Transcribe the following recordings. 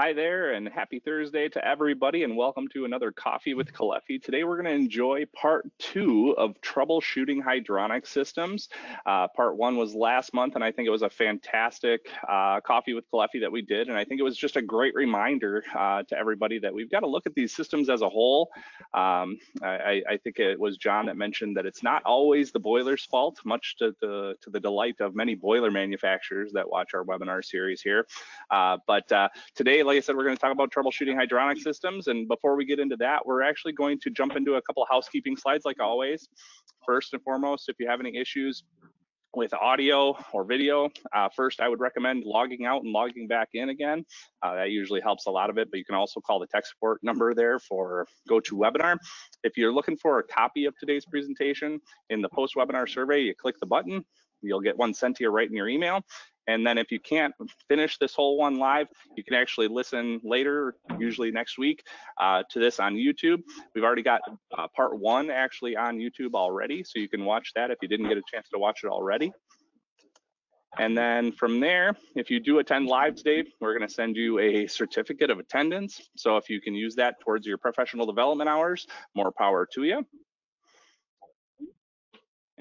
Hi there, and happy Thursday to everybody, and welcome to another Coffee with Kalefi. Today we're going to enjoy part 2 of Troubleshooting Hydronic Systems. Part 1 was last month, and I think it was a fantastic Coffee with Kalefi that we did, and I think it was just a great reminder to everybody that we've got to look at these systems as a whole. I think it was John that mentioned that it's not always the boiler's fault, much to the delight of many boiler manufacturers that watch our webinar series here. But today, like I said, we're going to talk about troubleshooting hydronic systems. And before we get into that, we're actually going to jump into a couple of housekeeping slides like always. First and foremost, if you have any issues with audio or video, first I would recommend logging out and logging back in again. That usually helps a lot of it, but you can also call the tech support number there for GoToWebinar. If you're looking for a copy of today's presentation in the post-webinar survey, you click the button, you'll get one sent to you right in your email. And then if you can't finish this whole one live, you can actually listen later, usually next week, to this on YouTube. We've already got part 1 actually on YouTube already, so you can watch that if you didn't get a chance to watch it already. And then from there, if you do attend live today, we're going to send you a certificate of attendance. So if you can use that towards your professional development hours, more power to you.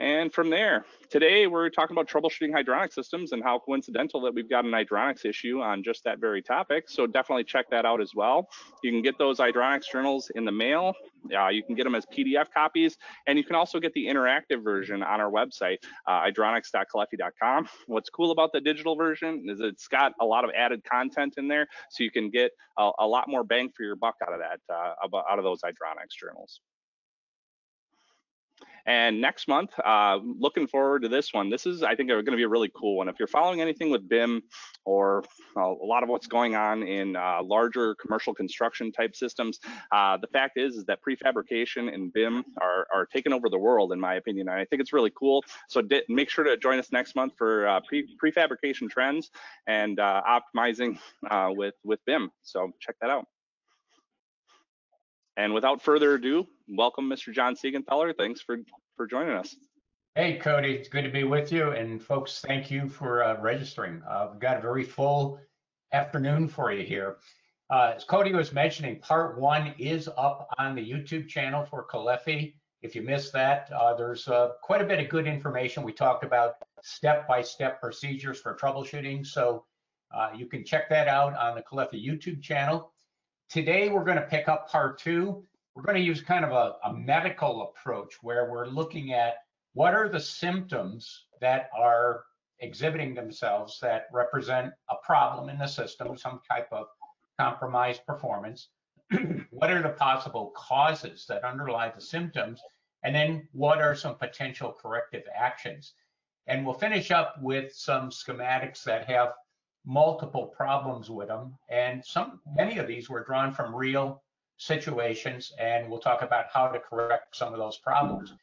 And from there, today we're talking about troubleshooting hydronic systems and how coincidental that we've got an hydronics issue on just that very topic. So definitely check that out as well. You can get those hydronics journals in the mail. You can get them as PDF copies, and you can also get the interactive version on our website, hydronics.kalefi.com. What's cool about the digital version is it's got a lot of added content in there, so you can get a lot more bang for your buck out of that, out of those hydronics journals. And next month, looking forward to this one. This is, I think, going to be a really cool one. If you're following anything with BIM or a lot of what's going on in larger commercial construction type systems, the fact is that prefabrication and BIM are taking over the world, in my opinion. And I think it's really cool. So make sure to join us next month for prefabrication trends and optimizing with BIM. So check that out. And without further ado, welcome Mr. John Siegenthaler. Thanks for joining us. Hey, Cody, it's good to be with you. And folks, thank you for registering. We've got a very full afternoon for you here. As Cody was mentioning, part 1 is up on the YouTube channel for Kalefi. If you missed that, there's quite a bit of good information. We talked about step-by-step procedures for troubleshooting. So you can check that out on the Kalefi YouTube channel. Today, we're going to pick up part 2. We're going to use kind of a medical approach where we're looking at what are the symptoms that are exhibiting themselves that represent a problem in the system, some type of compromised performance. What are the possible causes that underlie the symptoms? And then what are some potential corrective actions? And we'll finish up with some schematics that have multiple problems with them, and many of these were drawn from real situations, and we'll talk about how to correct some of those problems.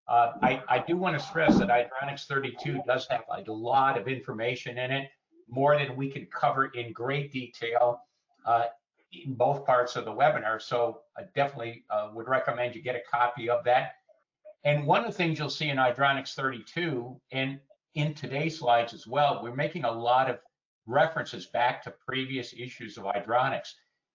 I do want to stress that Hydronics 32 does have a lot of information in it, more than we can cover in great detail in both parts of the webinar. So I definitely would recommend you get a copy of that. And one of the things you'll see in Hydronics 32 and in today's slides as well, we're making a lot of references back to previous issues of hydronics.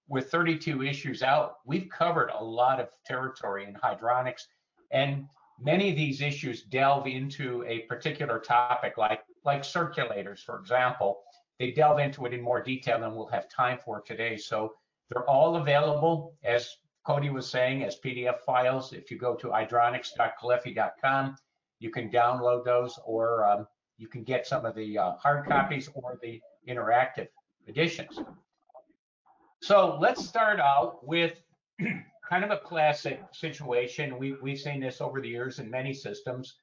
With 32 issues out, we've covered a lot of territory in hydronics, and many of these issues delve into a particular topic, like circulators, for example. They delve into it in more detail than we'll have time for today. So they're all available, as Cody was saying, as PDF files. If you go to hydronics.kalefi.com, you can download those, or you can get some of the hard copies or the interactive editions. So let's start out with kind of a classic situation. We've seen this over the years in many systems.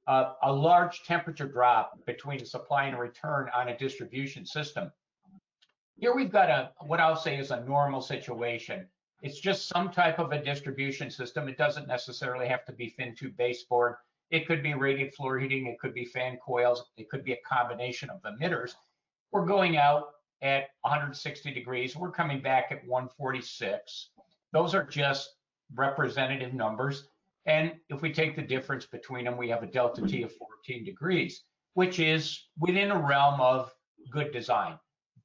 A large temperature drop between supply and return on a distribution system. Here we've got what I'll say is a normal situation. It's just some type of a distribution system. It doesn't necessarily have to be fin tube baseboard. It could be radiant floor heating. It could be fan coils. It could be a combination of emitters. We're going out at 160 degrees. We're coming back at 146. Those are just representative numbers. And if we take the difference between them, we have a delta T of 14 degrees, which is within a realm of good design.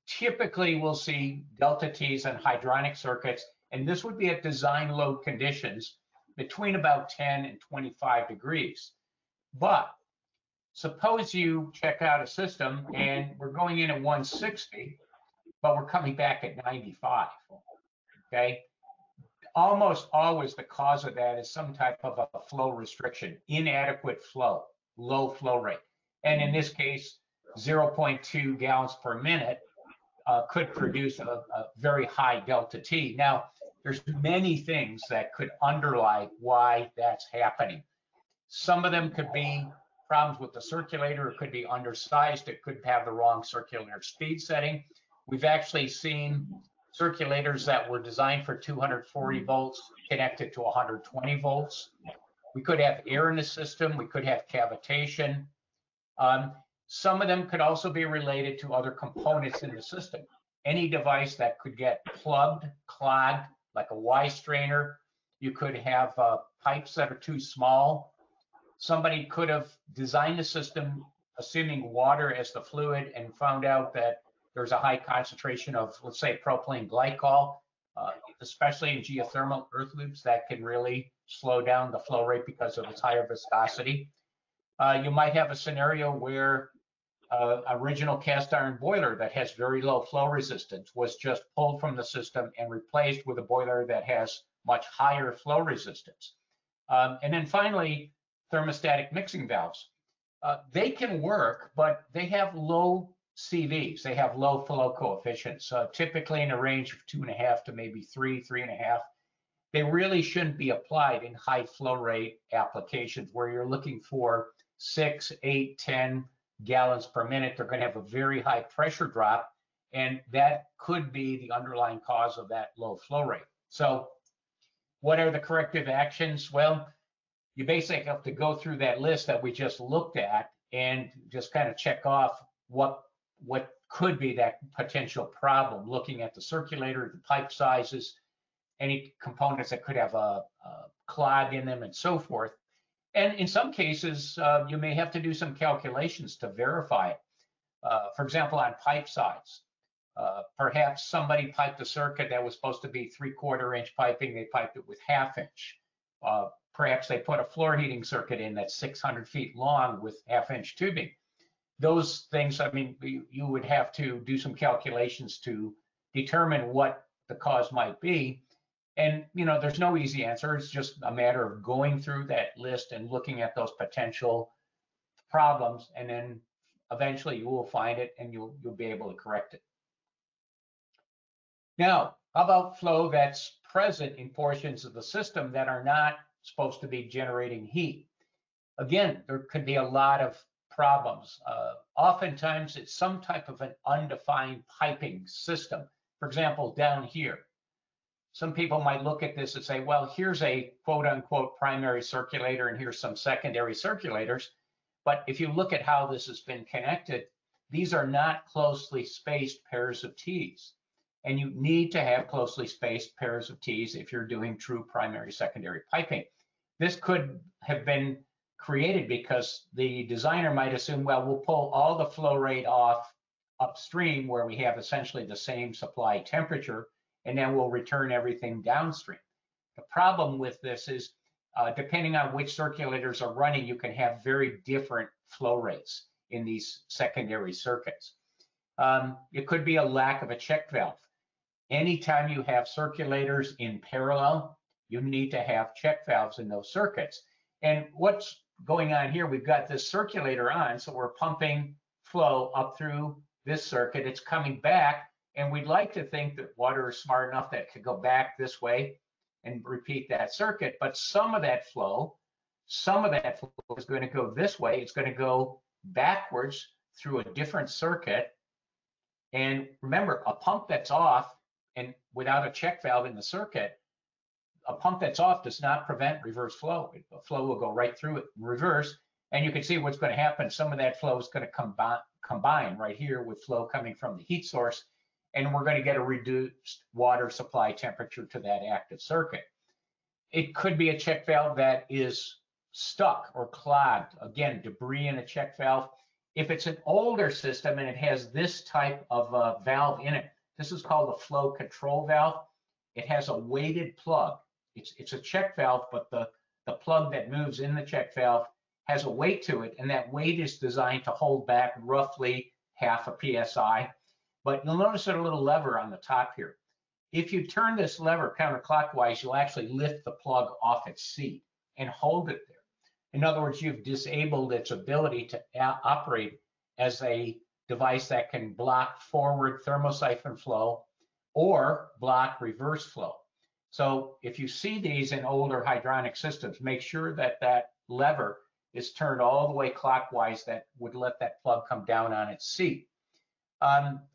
Typically, we'll see delta T's on hydronic circuits, and this would be at design load conditions between about 10 and 25 degrees. But suppose you check out a system and we're going in at 160, but we're coming back at 95, okay? Almost always the cause of that is some type of a flow restriction, inadequate flow, low flow rate. And in this case, 0.2 gallons per minute could produce a very high delta T. Now, there's many things that could underlie why that's happening. Some of them could be problems with the circulator. It could be undersized. It could have the wrong circulator speed setting. We've actually seen circulators that were designed for 240 volts connected to 120 volts. We could have air in the system. We could have cavitation. Some of them could also be related to other components in the system. Any device that could get plugged, clogged, like a Y strainer. You could have pipes that are too small. Somebody could have designed the system assuming water as the fluid and found out that there's a high concentration of, let's say, propylene glycol, especially in geothermal earth loops that can really slow down the flow rate because of its higher viscosity. You might have a scenario where original cast iron boiler that has very low flow resistance was just pulled from the system and replaced with a boiler that has much higher flow resistance. And then finally, thermostatic mixing valves. They can work, but they have low CVs. They have low flow coefficients, typically in a range of 2.5 to maybe 3.5. They really shouldn't be applied in high flow rate applications where you're looking for 6, 8, 10 gallons per minute. They're going to have a very high pressure drop, and that could be the underlying cause of that low flow rate. So what are the corrective actions? Well, you basically have to go through that list that we just looked at and just kind of check off what could be that potential problem, looking at the circulator, the pipe sizes, any components that could have a clog in them, and so forth. And in some cases, you may have to do some calculations to verify it. For example, on pipe size, perhaps somebody piped a circuit that was supposed to be 3/4 inch piping, they piped it with 1/2 inch. Perhaps they put a floor heating circuit in that's 600 feet long with 1/2 inch tubing. Those things, I mean, you would have to do some calculations to determine what the cause might be. And, you know, there's no easy answer. It's just a matter of going through that list and looking at those potential problems, and then eventually you will find it and you'll be able to correct it. Now, how about flow that's present in portions of the system that are not supposed to be generating heat? Again, there could be a lot of problems. Oftentimes, it's some type of an undefined piping system. For example, down here, some people might look at this and say, well, here's a quote unquote primary circulator and here's some secondary circulators. But if you look at how this has been connected, these are not closely spaced pairs of T's. And you need to have closely spaced pairs of T's if you're doing true primary secondary piping. This could have been created because the designer might assume, well, we'll pull all the flow rate off upstream where we have essentially the same supply temperature, and then we'll return everything downstream. The problem with this is, depending on which circulators are running, you can have very different flow rates in these secondary circuits. It could be a lack of a check valve. Anytime you have circulators in parallel, you need to have check valves in those circuits. And what's going on here, we've got this circulator on, so we're pumping flow up through this circuit. It's coming back, and we'd like to think that water is smart enough that it could go back this way and repeat that circuit. But some of that flow is going to go this way. It's going to go backwards through a different circuit. And remember, a pump that's off and without a check valve in the circuit, a pump that's off does not prevent reverse flow. The flow will go right through it in reverse. And you can see what's going to happen. Some of that flow is going to combine right here with flow coming from the heat source. And we're going to get a reduced water supply temperature to that active circuit. It could be a check valve that is stuck or clogged. Again, debris in a check valve. If it's an older system and it has this type of valve in it, this is called a flow control valve. It has a weighted plug. It's a check valve, but the plug that moves in the check valve has a weight to it, and that weight is designed to hold back roughly half a PSI. But you'll notice there's a little lever on the top here. If you turn this lever counterclockwise, you'll actually lift the plug off its seat and hold it there. In other words, you've disabled its ability to operate as a device that can block forward thermosiphon flow or block reverse flow. So if you see these in older hydronic systems, make sure that that lever is turned all the way clockwise. That would let that plug come down on its seat.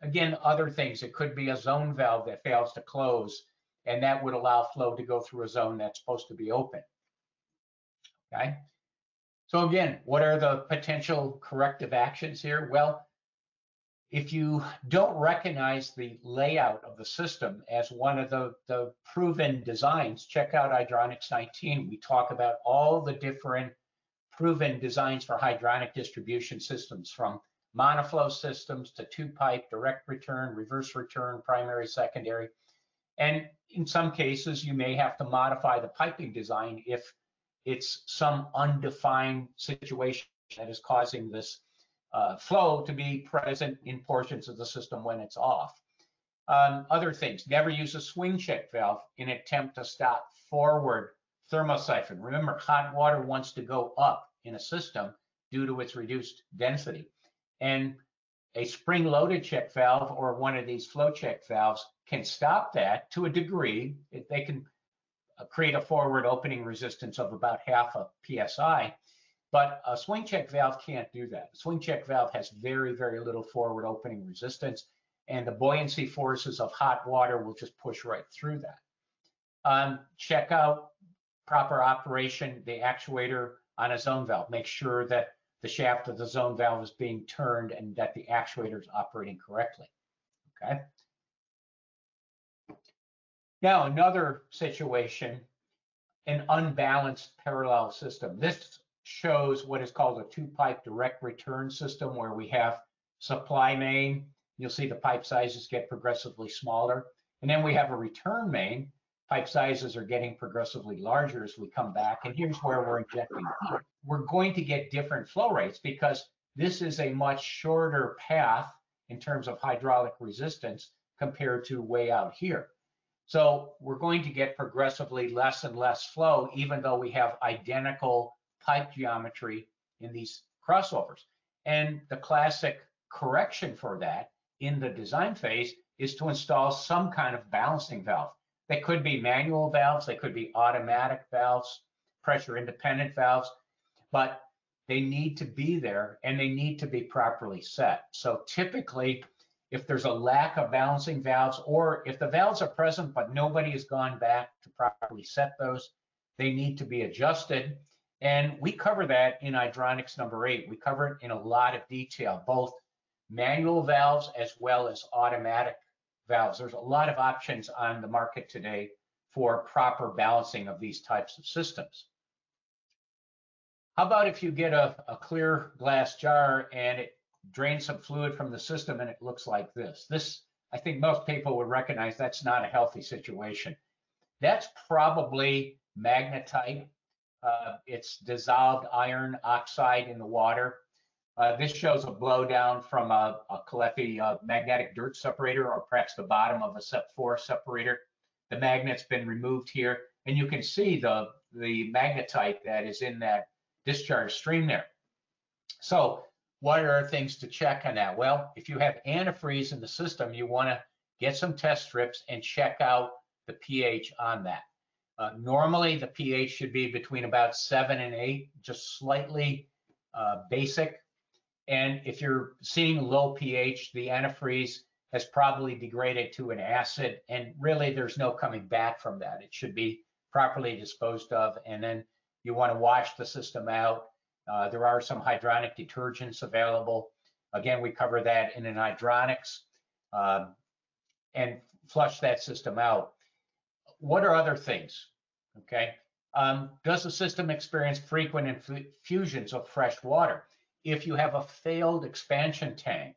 Again, other things, it could be a zone valve that fails to close, and that would allow flow to go through a zone that's supposed to be open. Okay. So again, what are the potential corrective actions here? Well, if you don't recognize the layout of the system as one of the proven designs, check out Hydronics 19. We talk about all the different proven designs for hydronic distribution systems, from monoflow systems to two-pipe, direct return, reverse return, primary, secondary. And in some cases, you may have to modify the piping design if it's some undefined situation that is causing this flow to be present in portions of the system when it's off. Other things, never use a swing check valve in an attempt to stop forward thermosiphon. Remember, hot water wants to go up in a system due to its reduced density. And a spring-loaded check valve or one of these flow check valves can stop that to a degree. They can create a forward opening resistance of about half a PSI, but a swing check valve can't do that. A swing check valve has very, very little forward opening resistance, and the buoyancy forces of hot water will just push right through that. Check out proper operation, the actuator on a zone valve. Make sure that the shaft of the zone valve is being turned and that the actuator is operating correctly. Okay. Now, another situation, an unbalanced parallel system. This shows what is called a two-pipe direct return system, where we have supply main. You'll see the pipe sizes get progressively smaller. And then we have a return main. Pipe sizes are getting progressively larger as we come back. And here's where we're injecting heat. We're going to get different flow rates because this is a much shorter path in terms of hydraulic resistance compared to way out here. So we're going to get progressively less and less flow, even though we have identical pipe geometry in these crossovers. And the classic correction for that in the design phase is to install some kind of balancing valve. They could be manual valves, they could be automatic valves, pressure independent valves, but they need to be there and they need to be properly set. So typically, if there's a lack of balancing valves, or if the valves are present but nobody has gone back to properly set those, they need to be adjusted. And we cover that in Hydronics number 8. We cover it in a lot of detail, both manual valves as well as automatic valves. There's a lot of options on the market today for proper balancing of these types of systems. How about if you get a clear glass jar and it drains some fluid from the system and it looks like this? This, I think most people would recognize that's not a healthy situation. That's probably magnetite. It's dissolved iron oxide in the water. This shows a blowdown from a Caleffi magnetic dirt separator, or perhaps the bottom of a SEP4 separator. The magnet's been removed here, and you can see the magnetite that is in that discharge stream there. So what are things to check on that? Well, if you have antifreeze in the system, you want to get some test strips and check out the pH on that. Normally, the pH should be between about 7 and 8, just slightly basic. And if you're seeing low pH, the antifreeze has probably degraded to an acid, and really there's no coming back from that. It should be properly disposed of, and then you want to wash the system out. There are some hydronic detergents available. Again, we cover that in an hydronics, and flush that system out. What are other things? Okay. Does the system experience frequent infusions of fresh water? if you have a failed expansion tank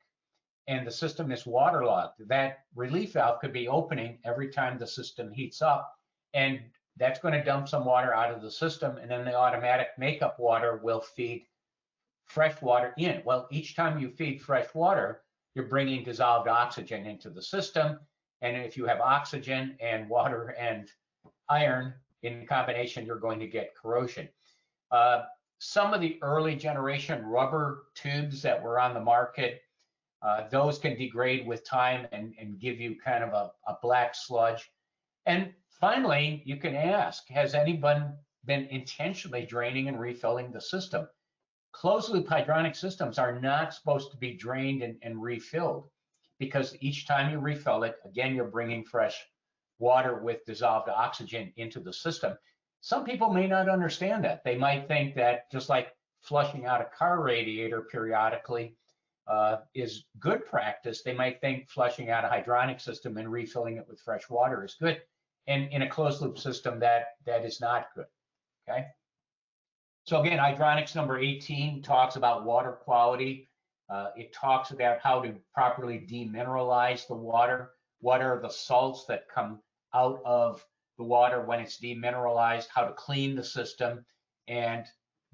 and the system is waterlogged, that relief valve could be opening every time the system heats up, and that's going to dump some water out of the system, and then the automatic makeup water will feed fresh water in. Well, each time you feed fresh water, you're bringing dissolved oxygen into the system, and if you have oxygen and water and iron in combination, you're going to get corrosion. Some of the early generation rubber tubes that were on the market, those can degrade with time and give you kind of a black sludge. And finally, you can ask, has anyone been intentionally draining and refilling the system? Closed loop hydronic systems are not supposed to be drained and refilled, because each time you refill it, again, you're bringing fresh water with dissolved oxygen into the system. Some people may not understand that. They might think that just like flushing out a car radiator periodically is good practice. They might think flushing out a hydronic system and refilling it with fresh water is good. And in a closed loop system, that is not good, okay? So again, hydronics number 18 talks about water quality. It talks about how to properly demineralize the water. What are the salts that come out of the water when it's demineralized, how to clean the system, and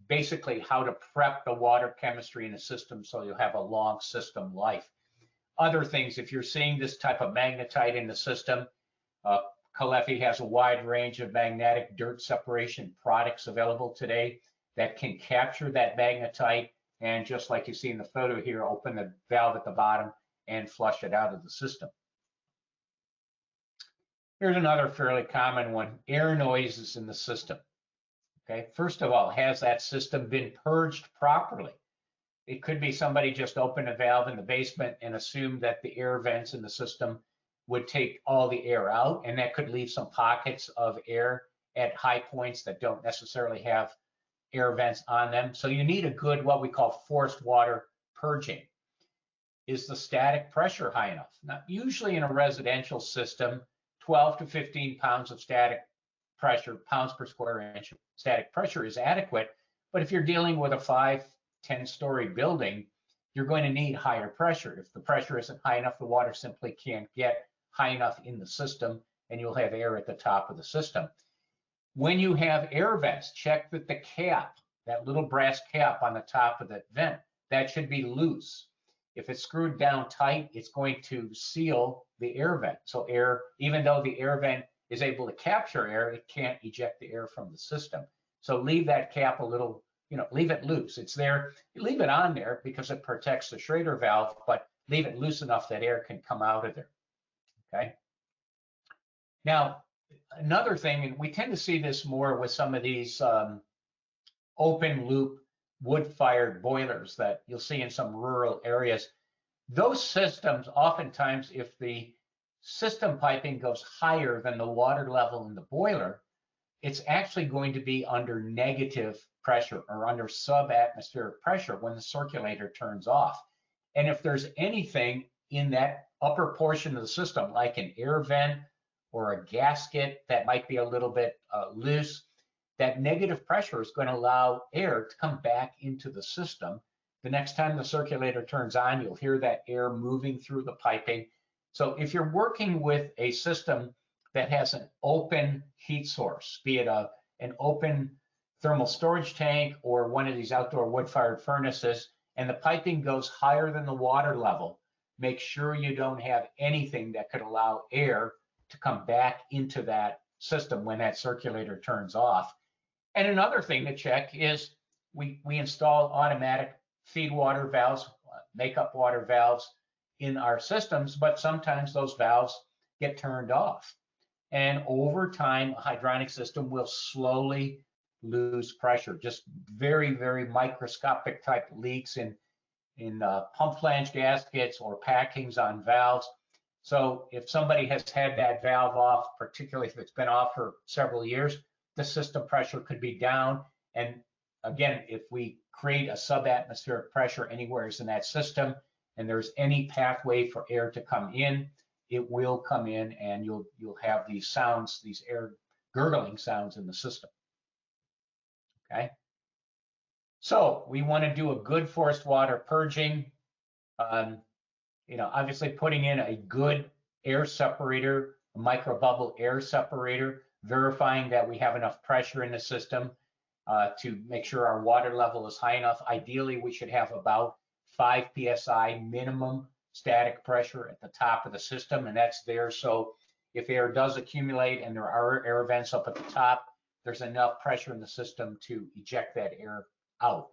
basically how to prep the water chemistry in the system so you'll have a long system life. Other things, if you're seeing this type of magnetite in the system, Caleffi has a wide range of magnetic dirt separation products available today that can capture that magnetite, and just like you see in the photo here, open the valve at the bottom and flush it out of the system. Here's another fairly common one, air noises in the system. Okay, first of all, has that system been purged properly? It could be somebody just opened a valve in the basement and assumed that the air vents in the system would take all the air out, and that could leave some pockets of air at high points that don't necessarily have air vents on them. So you need a good, what we call forced water purging. Is the static pressure high enough? Now, usually in a residential system, 12 to 15 pounds of static pressure, pounds per square inch static pressure is adequate. But if you're dealing with a 5, 10-story building, you're going to need higher pressure. If the pressure isn't high enough, the water simply can't get high enough in the system, and you'll have air at the top of the system. When you have air vents, check that the cap, that little brass cap on the top of the vent, that should be loose. If it's screwed down tight, it's going to seal the air vent. So air, even though the air vent is able to capture air, it can't eject the air from the system. So leave that cap a little, leave it loose. It's there, leave it on there because it protects the Schrader valve, but leave it loose enough that air can come out of there, okay? Now, another thing, and we tend to see this more with some of these open loop wood-fired boilers that you'll see in some rural areas. Those systems, oftentimes, if the system piping goes higher than the water level in the boiler, it's actually going to be under negative pressure or under subatmospheric pressure when the circulator turns off. And if there's anything in that upper portion of the system, like an air vent or a gasket that might be a little bit loose, that negative pressure is going to allow air to come back into the system. The next time the circulator turns on, you'll hear that air moving through the piping. So if you're working with a system that has an open heat source, be it an open thermal storage tank or one of these outdoor wood-fired furnaces, and the piping goes higher than the water level, make sure you don't have anything that could allow air to come back into that system when that circulator turns off. And another thing to check is we install automatic feed water valves, makeup water valves in our systems, but sometimes those valves get turned off. And over time, a hydronic system will slowly lose pressure, just very, very microscopic type leaks in pump flange gaskets or packings on valves. So if somebody has had that valve off, particularly if it's been off for several years, the system pressure could be down. And again, if we create a subatmospheric pressure anywhere in that system and there's any pathway for air to come in, it will come in and you'll have these sounds, these air gurgling sounds in the system, okay? So we want to do a good forced water purging. Obviously putting in a good air separator, a microbubble air separator, verifying that we have enough pressure in the system to make sure our water level is high enough. Ideally, we should have about 5 psi minimum static pressure at the top of the system, and that's there. So if air does accumulate and there are air vents up at the top, there's enough pressure in the system to eject that air out.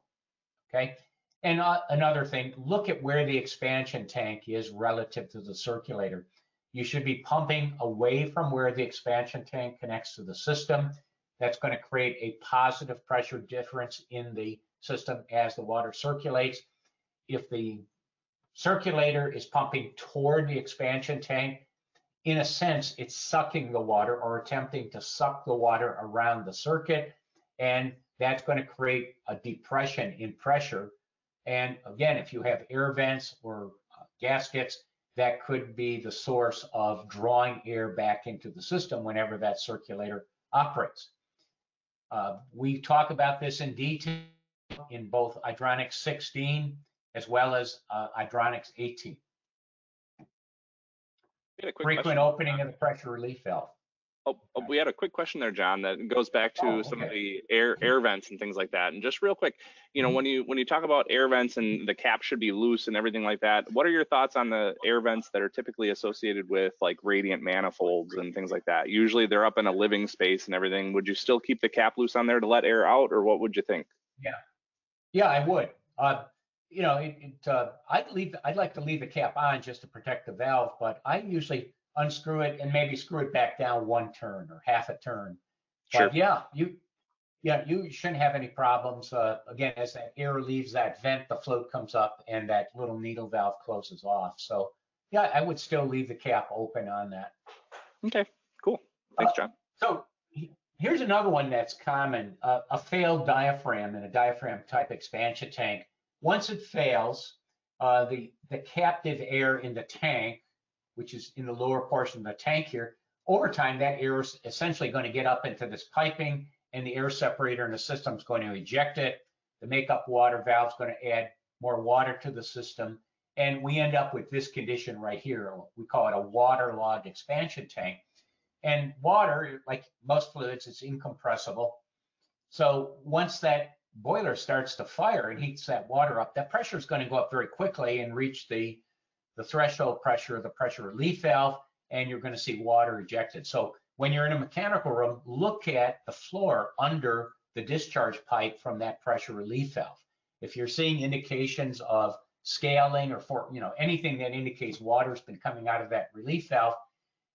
Okay. And another thing, look at where the expansion tank is relative to the circulator. You should be pumping away from where the expansion tank connects to the system. That's going to create a positive pressure difference in the system as the water circulates. If the circulator is pumping toward the expansion tank, in a sense, it's sucking the water or attempting to suck the water around the circuit. And that's going to create a depression in pressure. And again, if you have air vents or gaskets, that could be the source of drawing air back into the system whenever that circulator operates. We talk about this in detail in both Hydronics 16 as well as Hydronics 18. Frequent opening of the pressure relief valve. We had a quick question there, John, that goes back to some of the air vents and things like that. And just real quick, when you talk about air vents and the cap should be loose and everything like that, what are your thoughts on the air vents that are typically associated with like radiant manifolds and things like that? Usually they're up in a living space and everything. Would you still keep the cap loose on there to let air out, or what would you think? Yeah, I would. I'd like to leave the cap on just to protect the valve, but I usually unscrew it and maybe screw it back down 1 turn or half a turn. Sure. But you shouldn't have any problems. Again, as that air leaves that vent, the float comes up and that little needle valve closes off. So yeah, I would still leave the cap open on that. Okay, cool. Thanks, John. So here's another one that's common, a failed diaphragm in a diaphragm type expansion tank. Once it fails, the captive air in the tank, which is in the lower portion of the tank here, over time, that air is essentially going to get up into this piping, and the air separator in the system is going to eject it. The makeup water valve is going to add more water to the system, and we end up with this condition right here. We call it a waterlogged expansion tank. And water, like most fluids, it's incompressible. So once that boiler starts to fire and heats that water up, that pressure is going to go up very quickly and reach the threshold pressure of the pressure relief valve, and you're going to see water ejected. So when you're in a mechanical room, look at the floor under the discharge pipe from that pressure relief valve. If you're seeing indications of scaling or anything that indicates water's been coming out of that relief valve,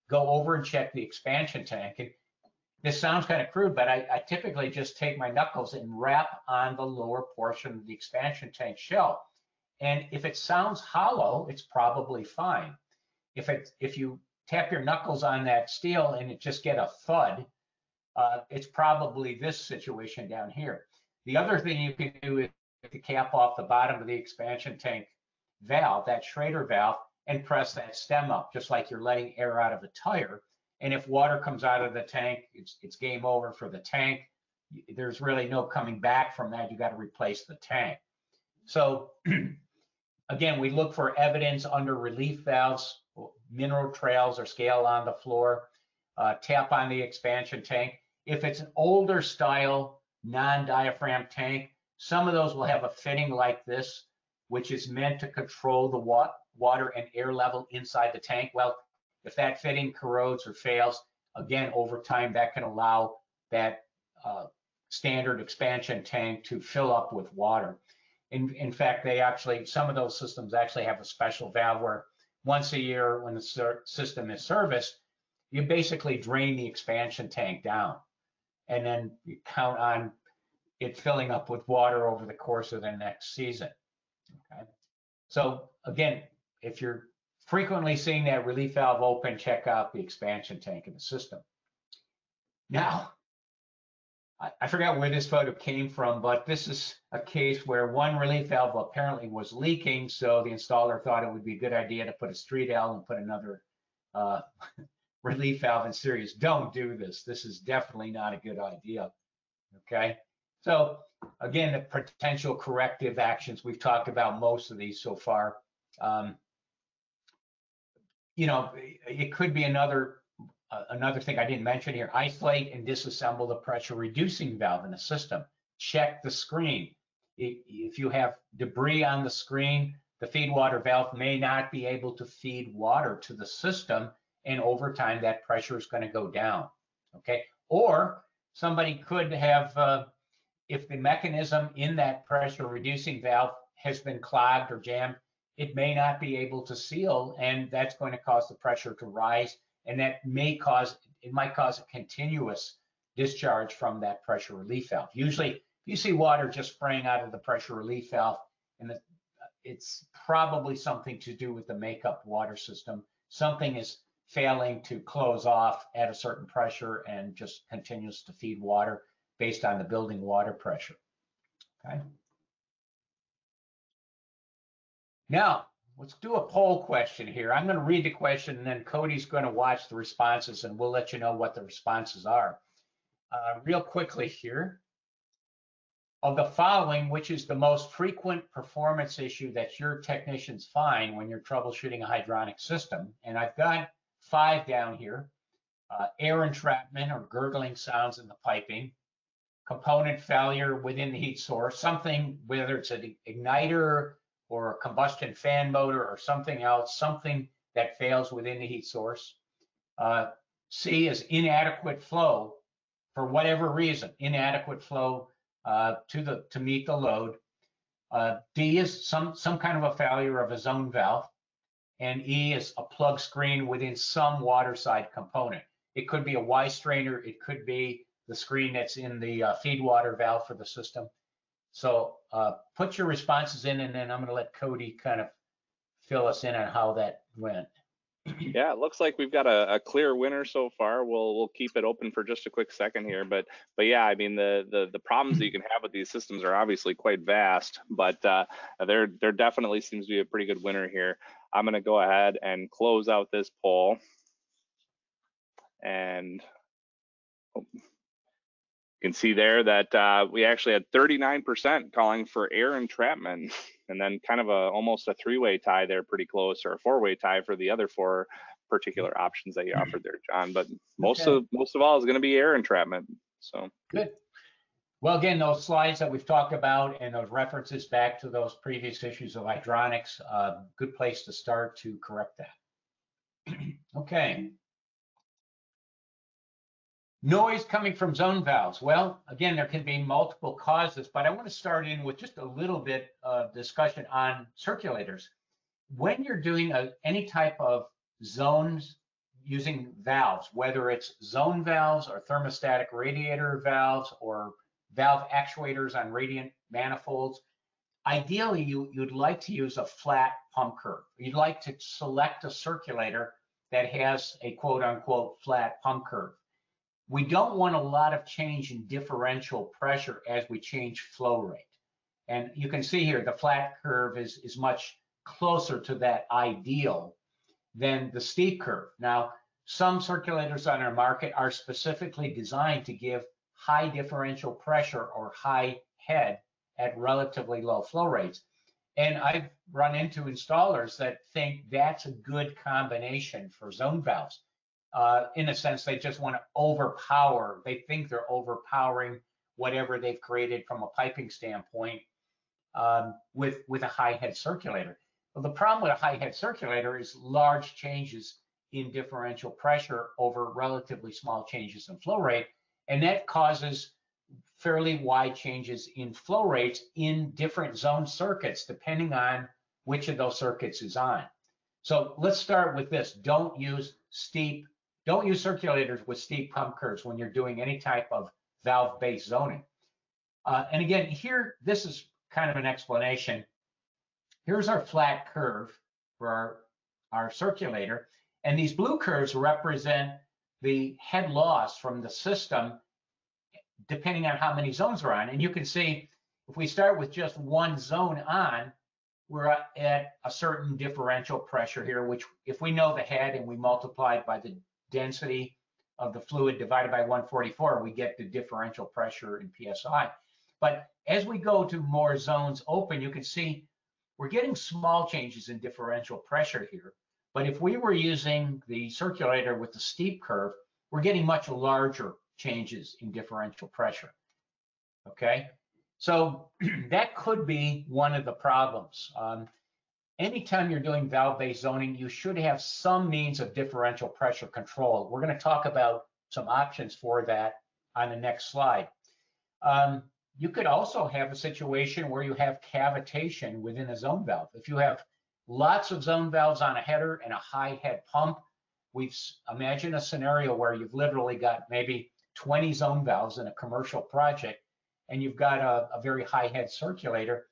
go over and check the expansion tank. And this sounds kind of crude, but I typically just take my knuckles and wrap on the lower portion of the expansion tank shell. And if it sounds hollow, it's probably fine. If you tap your knuckles on that steel and it just get a thud, it's probably this situation down here. The other thing you can do is take the cap off the bottom of the expansion tank valve, that Schrader valve, and press that stem up, just like you're letting air out of a tire. And if water comes out of the tank, it's game over for the tank. There's really no coming back from that. You got to replace the tank. So again, we look for evidence under relief valves, mineral trails or scale on the floor, tap on the expansion tank. If it's an older style non-diaphragm tank, some of those will have a fitting like this, which is meant to control the water and air level inside the tank. Well, if that fitting corrodes or fails, again, over time, that can allow that standard expansion tank to fill up with water. In fact, some of those systems actually have a special valve where once a year when the system is serviced, you basically drain the expansion tank down, and then you count on it filling up with water over the course of the next season. Okay. So again, if you're frequently seeing that relief valve open, check out the expansion tank in the system. Now, I forgot where this photo came from, but this is a case where one relief valve apparently was leaking, so the installer thought it would be a good idea to put a street L and put another relief valve in series. Don't do this. This is definitely not a good idea. Okay, so Again, the potential corrective actions, we've talked about most of these so far. You know, it could be another thing I didn't mention here. Isolate and disassemble the pressure reducing valve in a system. Check the screen. If you have debris on the screen, the feed water valve may not be able to feed water to the system, and over time that pressure is going to go down. Okay, or somebody could have, if the mechanism in that pressure reducing valve has been clogged or jammed, it may not be able to seal, and that's going to cause the pressure to rise, and that might cause a continuous discharge from that pressure relief valve. Usually, if you see water just spraying out of the pressure relief valve, and it's probably something to do with the makeup water system. Something is failing to close off at a certain pressure and just continues to feed water based on the building water pressure. Okay. Now, let's do a poll question here. I'm going to read the question, and then Cody's going to watch the responses, and we'll let you know what the responses are. Real quickly here. Of the following, which is the most frequent performance issue that your technicians find when you're troubleshooting a hydronic system? And I've got 5 down here. Air entrapment or gurgling sounds in the piping, component failure within the heat source, something, whether it's an igniter or a combustion fan motor or something else, something that fails within the heat source. C is inadequate flow for whatever reason, inadequate flow to meet the load. D is some kind of a failure of a zone valve, and E is a plug screen within some water side component. It could be a Y strainer, it could be the screen that's in the feed water valve for the system. So put your responses in, and then I'm going to let Cody kind of fill us in on how that went. Yeah, it looks like we've got a clear winner so far. We'll keep it open for just a quick second here, but yeah, I mean the problems that you can have with these systems are obviously quite vast, but there definitely seems to be a pretty good winner here. I'm going to go ahead and close out this poll, and you can see there that we actually had 39% calling for air entrapment, and then kind of almost a 3-way tie there, pretty close, or a 4-way tie for the other 4 particular options that you offered there, John. But most of all is going to be air entrapment. So good. Well, again, those slides that we've talked about and those references back to those previous issues of hydronics, good place to start to correct that. Okay. Noise coming from zone valves. Well, again, there can be multiple causes, but I want to start in with just a little bit of discussion on circulators. When you're doing any type of zones using valves, whether it's zone valves or thermostatic radiator valves or valve actuators on radiant manifolds, ideally you'd like to use a flat pump curve. You'd like to select a circulator that has a quote unquote flat pump curve. We don't want a lot of change in differential pressure as we change flow rate. And you can see here, the flat curve is much closer to that ideal than the steep curve. Now, some circulators on our market are specifically designed to give high differential pressure or high head at relatively low flow rates. And I've run into installers that think that's a good combination for zone valves. In a sense, they just want to overpower. They think they're overpowering whatever they've created from a piping standpoint with a high head circulator. Well, the problem with a high head circulator is large changes in differential pressure over relatively small changes in flow rate, and that causes fairly wide changes in flow rates in different zone circuits, depending on which of those circuits is on. So let's start with this. Don't use circulators with steep pump curves when you're doing any type of valve-based zoning. And again, here, this is kind of an explanation. Here's our flat curve for our circulator, and these blue curves represent the head loss from the system depending on how many zones are on. And you can see if we start with just one zone on, we're at a certain differential pressure here, which if we know the head and we multiply it by the density of the fluid divided by 144, we get the differential pressure in PSI. But as we go to more zones open, you can see we're getting small changes in differential pressure here. But if we were using the circulator with the steep curve, we're getting much larger changes in differential pressure. Okay, so that could be one of the problems. Anytime you're doing valve-based zoning, you should have some means of differential pressure control. We're going to talk about some options for that on the next slide. You could also have a situation where you have cavitation within a zone valve. If you have lots of zone valves on a header and a high head pump, we've imagined a scenario where you've literally got maybe 20 zone valves in a commercial project, and you've got a very high head circulator,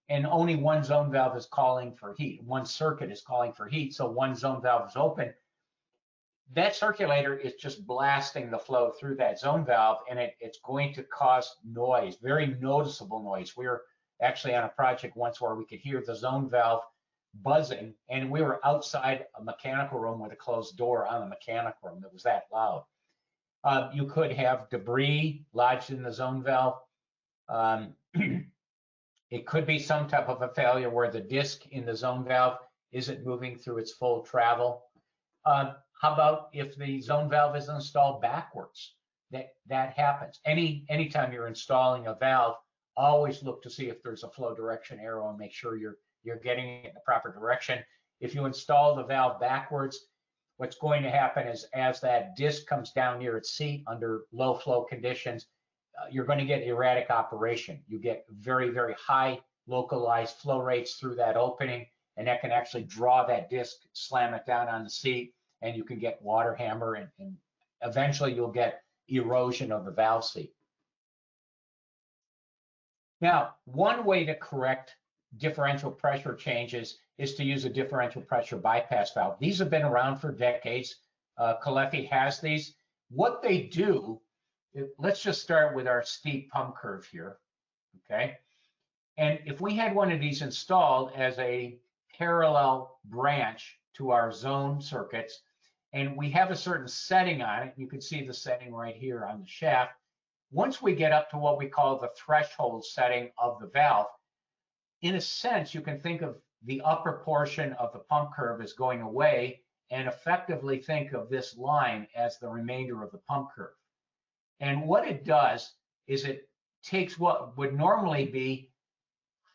and only one zone valve is calling for heat. One circuit is calling for heat, so one zone valve is open. That circulator is just blasting the flow through that zone valve, and it's going to cause noise, very noticeable noise. We were actually on a project once where we could hear the zone valve buzzing, and we were outside a mechanical room with a closed door on the mechanical room. It was that loud. You could have debris lodged in the zone valve. It could be some type of a failure where the disc in the zone valve isn't moving through its full travel. How about if the zone valve is installed backwards? That happens. Anytime you're installing a valve, always look to see if there's a flow direction arrow and make sure you're getting it in the proper direction. If you install the valve backwards, what's going to happen is as that disc comes down near its seat under low flow conditions, you're going to get erratic operation. You get very, very high localized flow rates through that opening, and that can actually draw that disc, slam it down on the seat, and you can get water hammer, and eventually you'll get erosion of the valve seat. Now, one way to correct differential pressure changes is to use a differential pressure bypass valve. These have been around for decades. Caleffi has these. What they do, let's just start with our steep pump curve here, okay? And if we had one of these installed as a parallel branch to our zone circuits, and we have a certain setting on it, you can see the setting right here on the shaft. Once we get up to what we call the threshold setting of the valve, in a sense, you can think of the upper portion of the pump curve as going away, and effectively think of this line as the remainder of the pump curve. And what it does is it takes what would normally be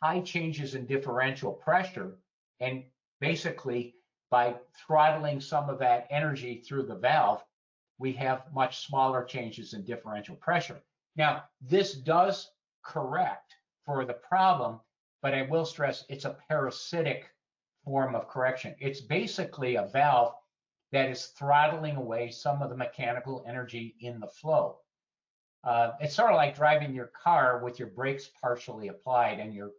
high changes in differential pressure, and basically by throttling some of that energy through the valve, we have much smaller changes in differential pressure. Now, this does correct for the problem, but I will stress it's a parasitic form of correction. It's basically a valve that is throttling away some of the mechanical energy in the flow. It's sort of like driving your car with your brakes partially applied and your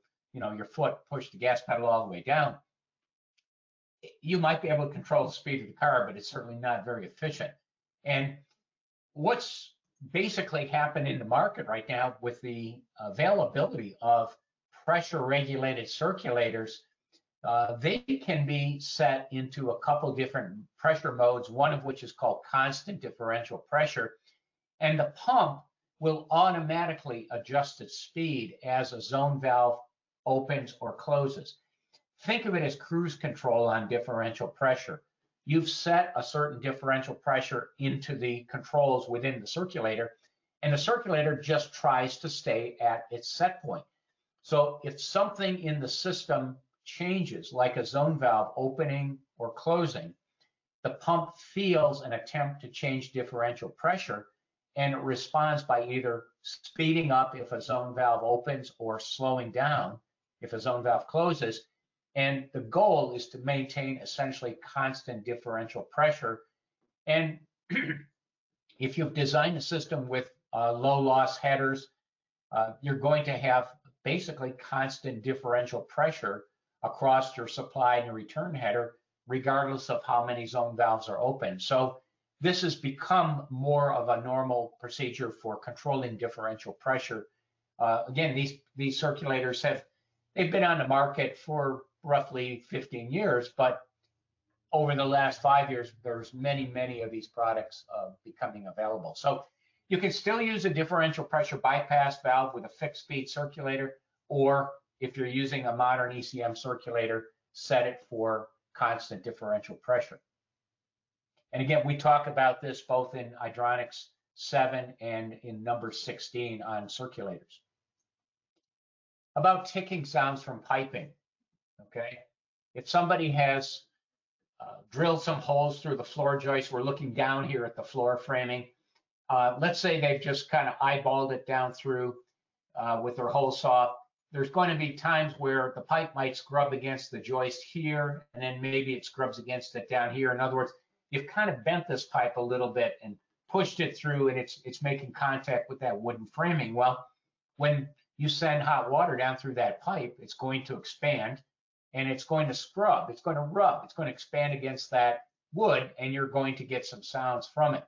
foot pushed the gas pedal all the way down. You might be able to control the speed of the car, but it's certainly not very efficient. And what's basically happened in the market right now with the availability of pressure regulated circulators, they can be set into a couple different pressure modes, one of which is called constant differential pressure. And the pump will automatically adjust its speed as a zone valve opens or closes. Think of it as cruise control on differential pressure. You've set a certain differential pressure into the controls within the circulator, and the circulator just tries to stay at its set point. So if something in the system changes, like a zone valve opening or closing, the pump feels an attempt to change differential pressure, and it responds by either speeding up if a zone valve opens or slowing down if a zone valve closes. And the goal is to maintain essentially constant differential pressure. And if you've designed a system with low loss headers, you're going to have basically constant differential pressure across your supply and return header, regardless of how many zone valves are open. So this has become more of a normal procedure for controlling differential pressure. Again, these circulators they've been on the market for roughly 15 years, but over the last 5 years, there's many of these products becoming available. So You can still use a differential pressure bypass valve with a fixed speed circulator, or if you're using a modern ECM circulator, set it for constant differential pressure. And again, we talk about this both in Hydronics 7 and in number 16 on circulators. About ticking sounds from piping, okay? If somebody has drilled some holes through the floor joist, we're looking down here at the floor framing. Let's say they've just kind of eyeballed it down through with their hole saw. There's going to be times where the pipe might scrub against the joist here, and then maybe it scrubs against it down here. In other words, you've kind of bent this pipe a little bit and pushed it through, and it's making contact with that wooden framing. Well, when you send hot water down through that pipe, it's going to expand, and it's going to scrub, it's going to rub, it's going to expand against that wood, and you're going to get some sounds from it.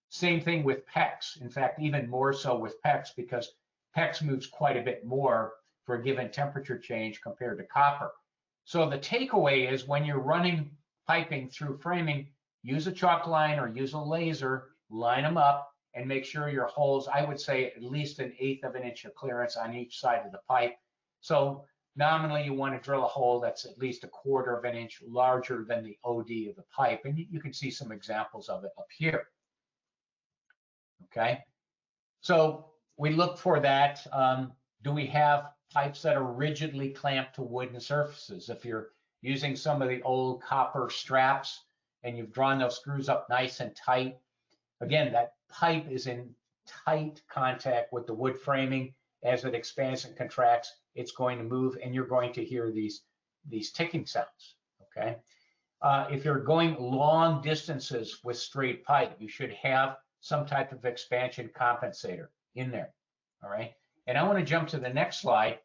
Same thing with PEX. In fact, even more so with PEX, because PEX moves quite a bit more for a given temperature change compared to copper. So the takeaway is when you're running piping through framing, use a chalk line or use a laser, line them up, and make sure your holes, I would say at least 1/8 of an inch of clearance on each side of the pipe. So nominally you want to drill a hole that's at least 1/4 of an inch larger than the OD of the pipe. And you can see some examples of it up here. Okay, so we look for that. Do we have pipes that are rigidly clamped to wooden surfaces? If you're using some of the old copper straps and you've drawn those screws up nice and tight, again, that pipe is in tight contact with the wood framing. As it expands and contracts, it's going to move, and you're going to hear these ticking sounds. Okay, if you're going long distances with straight pipe, you should have some type of expansion compensator in there. All right, and I want to jump to the next slide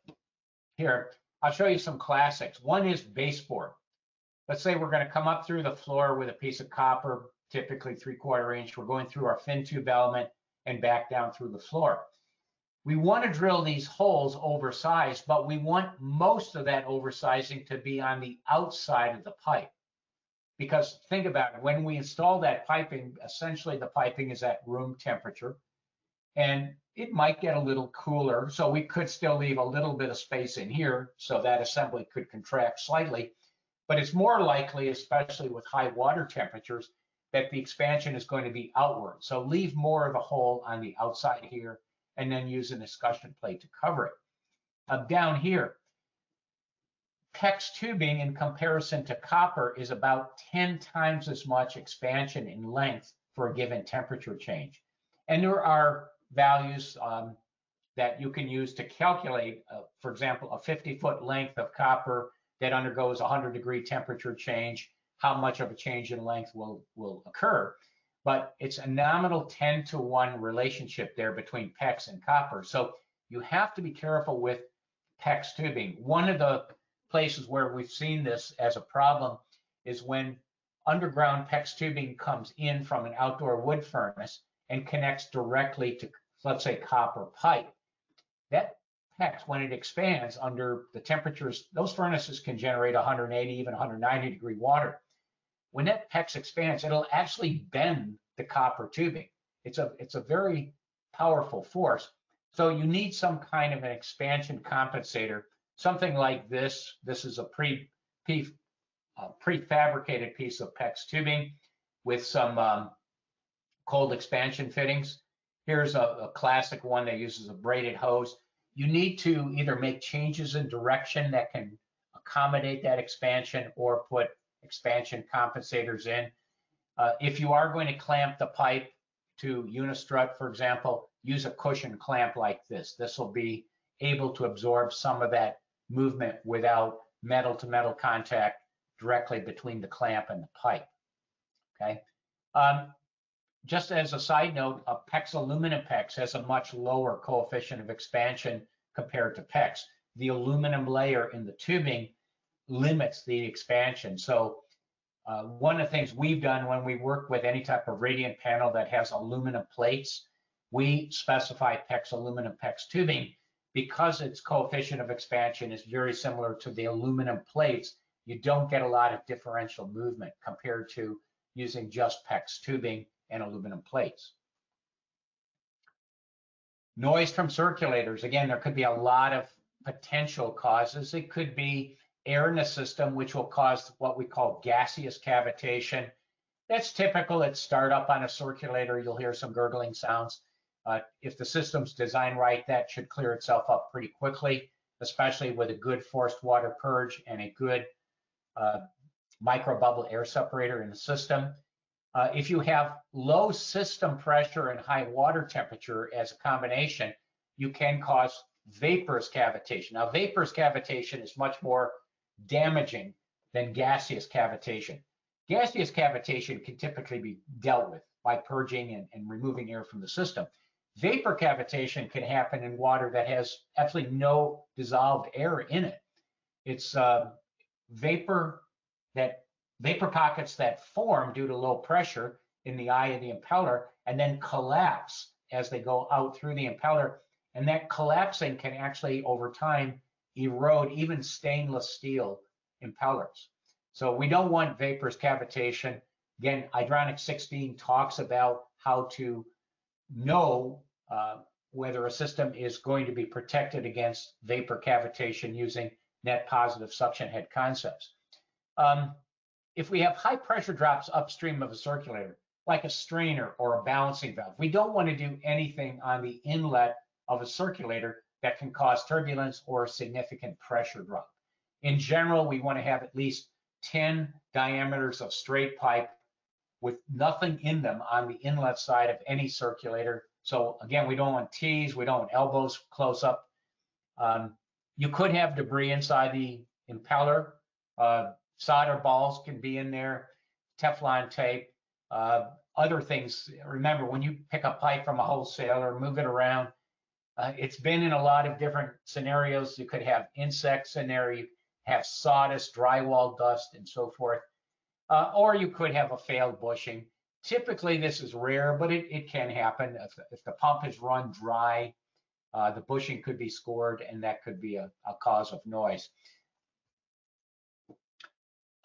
here. I'll show you some classics. One is baseboard. Let's say we're going to come up through the floor with a piece of copper, typically 3/4 inch. We're going through our fin tube element and back down through the floor. We want to drill these holes oversized, but we want most of that oversizing to be on the outside of the pipe. Because think about it, when we install that piping, essentially the piping is at room temperature, and it might get a little cooler, so we could still leave a little bit of space in here, so that assembly could contract slightly. But it's more likely, especially with high water temperatures, that the expansion is going to be outward. So leave more of the hole on the outside here, and then use an escutcheon plate to cover it. Down here, PEX tubing in comparison to copper is about 10 times as much expansion in length for a given temperature change. And there are values that you can use to calculate, for example, a 50-foot length of copper that undergoes a 100-degree temperature change, how much of a change in length will occur. But it's a nominal 10-to-1 relationship there between PEX and copper. So you have to be careful with PEX tubing. One of the places where we've seen this as a problem is when underground PEX tubing comes in from an outdoor wood furnace and connects directly to, let's say, copper pipe. That PEX, when it expands under the temperatures, those furnaces can generate 180, even 190 degree water. When that PEX expands, it'll actually bend the copper tubing. It's a very powerful force. So you need some kind of an expansion compensator, something like this. This is a prefabricated piece of PEX tubing with some cold expansion fittings. Here's a classic one that uses a braided hose. You need to either make changes in direction that can accommodate that expansion or put expansion compensators in. If you are going to clamp the pipe to unistrut, for example, use a cushion clamp like this. This will be able to absorb some of that movement without metal-to-metal contact directly between the clamp and the pipe. Okay. Just as a side note, a PEX aluminum PEX has a much lower coefficient of expansion compared to PEX. The aluminum layer in the tubing limits the expansion. So one of the things we've done when we work with any type of radiant panel that has aluminum plates, we specify PEX aluminum PEX tubing because its coefficient of expansion is very similar to the aluminum plates. You don't get a lot of differential movement compared to using just PEX tubing and aluminum plates. Noise from circulators. Again, there could be a lot of potential causes. It could be air in the system, which will cause what we call gaseous cavitation. That's typical at startup on a circulator. You'll hear some gurgling sounds. If the system's designed right, that should clear itself up pretty quickly, especially with a good forced water purge and a good microbubble air separator in the system. If you have low system pressure and high water temperature as a combination, you can cause vaporous cavitation. Now, vaporous cavitation is much more damaging than gaseous cavitation. Gaseous cavitation can typically be dealt with by purging and removing air from the system. Vapor cavitation can happen in water that has absolutely no dissolved air in it. It's vapor pockets that form due to low pressure in the eye of the impeller and then collapse as they go out through the impeller. And that collapsing can actually, over time, erode even stainless steel impellers. So we don't want vaporous cavitation. Again, Hydronic 16 talks about how to know whether a system is going to be protected against vapor cavitation using net positive suction head concepts. If we have high pressure drops upstream of a circulator, like a strainer or a balancing valve, we don't want to do anything on the inlet of a circulator that can cause turbulence or significant pressure drop. In general, we want to have at least 10 diameters of straight pipe with nothing in them on the inlet side of any circulator. So again, we don't want T's, we don't want elbows close up. You could have debris inside the impeller. Solder balls can be in there, Teflon tape, other things. Remember, when you pick up pipe from a wholesaler, move it around, it's been in a lot of different scenarios. You could have insects in there, you have sawdust, drywall dust, and so forth. Or you could have a failed bushing. Typically, this is rare, but it can happen. If the pump is run dry, the bushing could be scored, and that could be a cause of noise.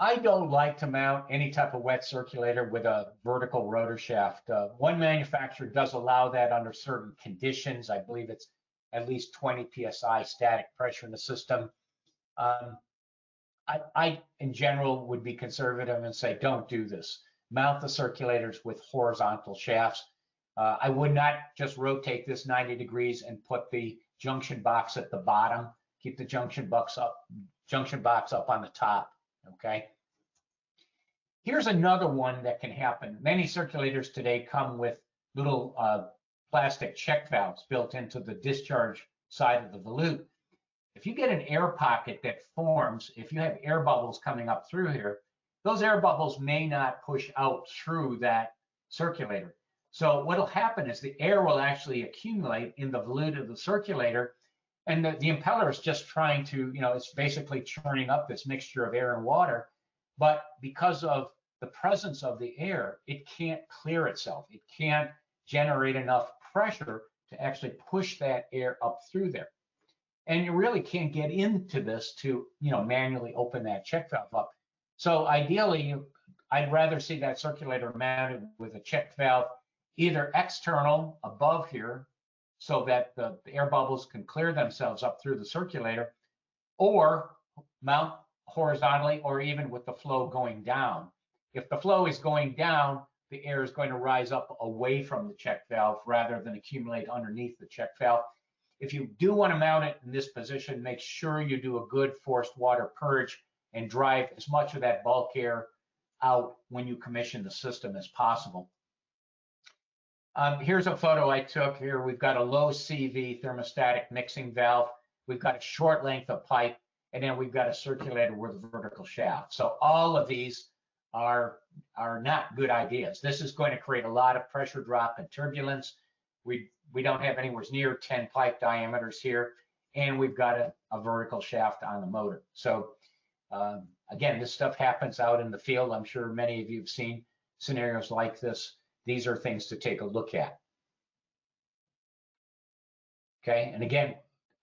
I don't like to mount any type of wet circulator with a vertical rotor shaft. One manufacturer does allow that under certain conditions. I believe it's at least 20 psi static pressure in the system. I, in general, would be conservative and say, don't do this. Mount the circulators with horizontal shafts. I would not just rotate this 90 degrees and put the junction box at the bottom. Keep the junction box up on the top. Okay. Here's another one that can happen. Many circulators today come with little plastic check valves built into the discharge side of the volute. If you get an air pocket that forms, if you have air bubbles coming up through here, those air bubbles may not push out through that circulator. So what'll happen is the air will actually accumulate in the volute of the circulator, and the impeller is just trying to, it's basically churning up this mixture of air and water. But because of the presence of the air, it can't clear itself. It can't generate enough pressure to actually push that air up through there. And you really can't get into this to, manually open that check valve up. So ideally, I'd rather see that circulator mounted with a check valve, either external above here, so that the air bubbles can clear themselves up through the circulator, or mount horizontally, or even with the flow going down. If the flow is going down, the air is going to rise up away from the check valve rather than accumulate underneath the check valve. If you do want to mount it in this position, make sure you do a good forced water purge and drive as much of that bulk air out when you commission the system as possible. Here's a photo I took here. We've got a low CV thermostatic mixing valve. We've got a short length of pipe, and then we've got a circulator with a vertical shaft. So all of these are not good ideas. This is going to create a lot of pressure drop and turbulence. We don't have anywhere near 10 pipe diameters here, and we've got a vertical shaft on the motor. So again, this stuff happens out in the field. I'm sure many of you have seen scenarios like this. These are things to take a look at. Okay, and again,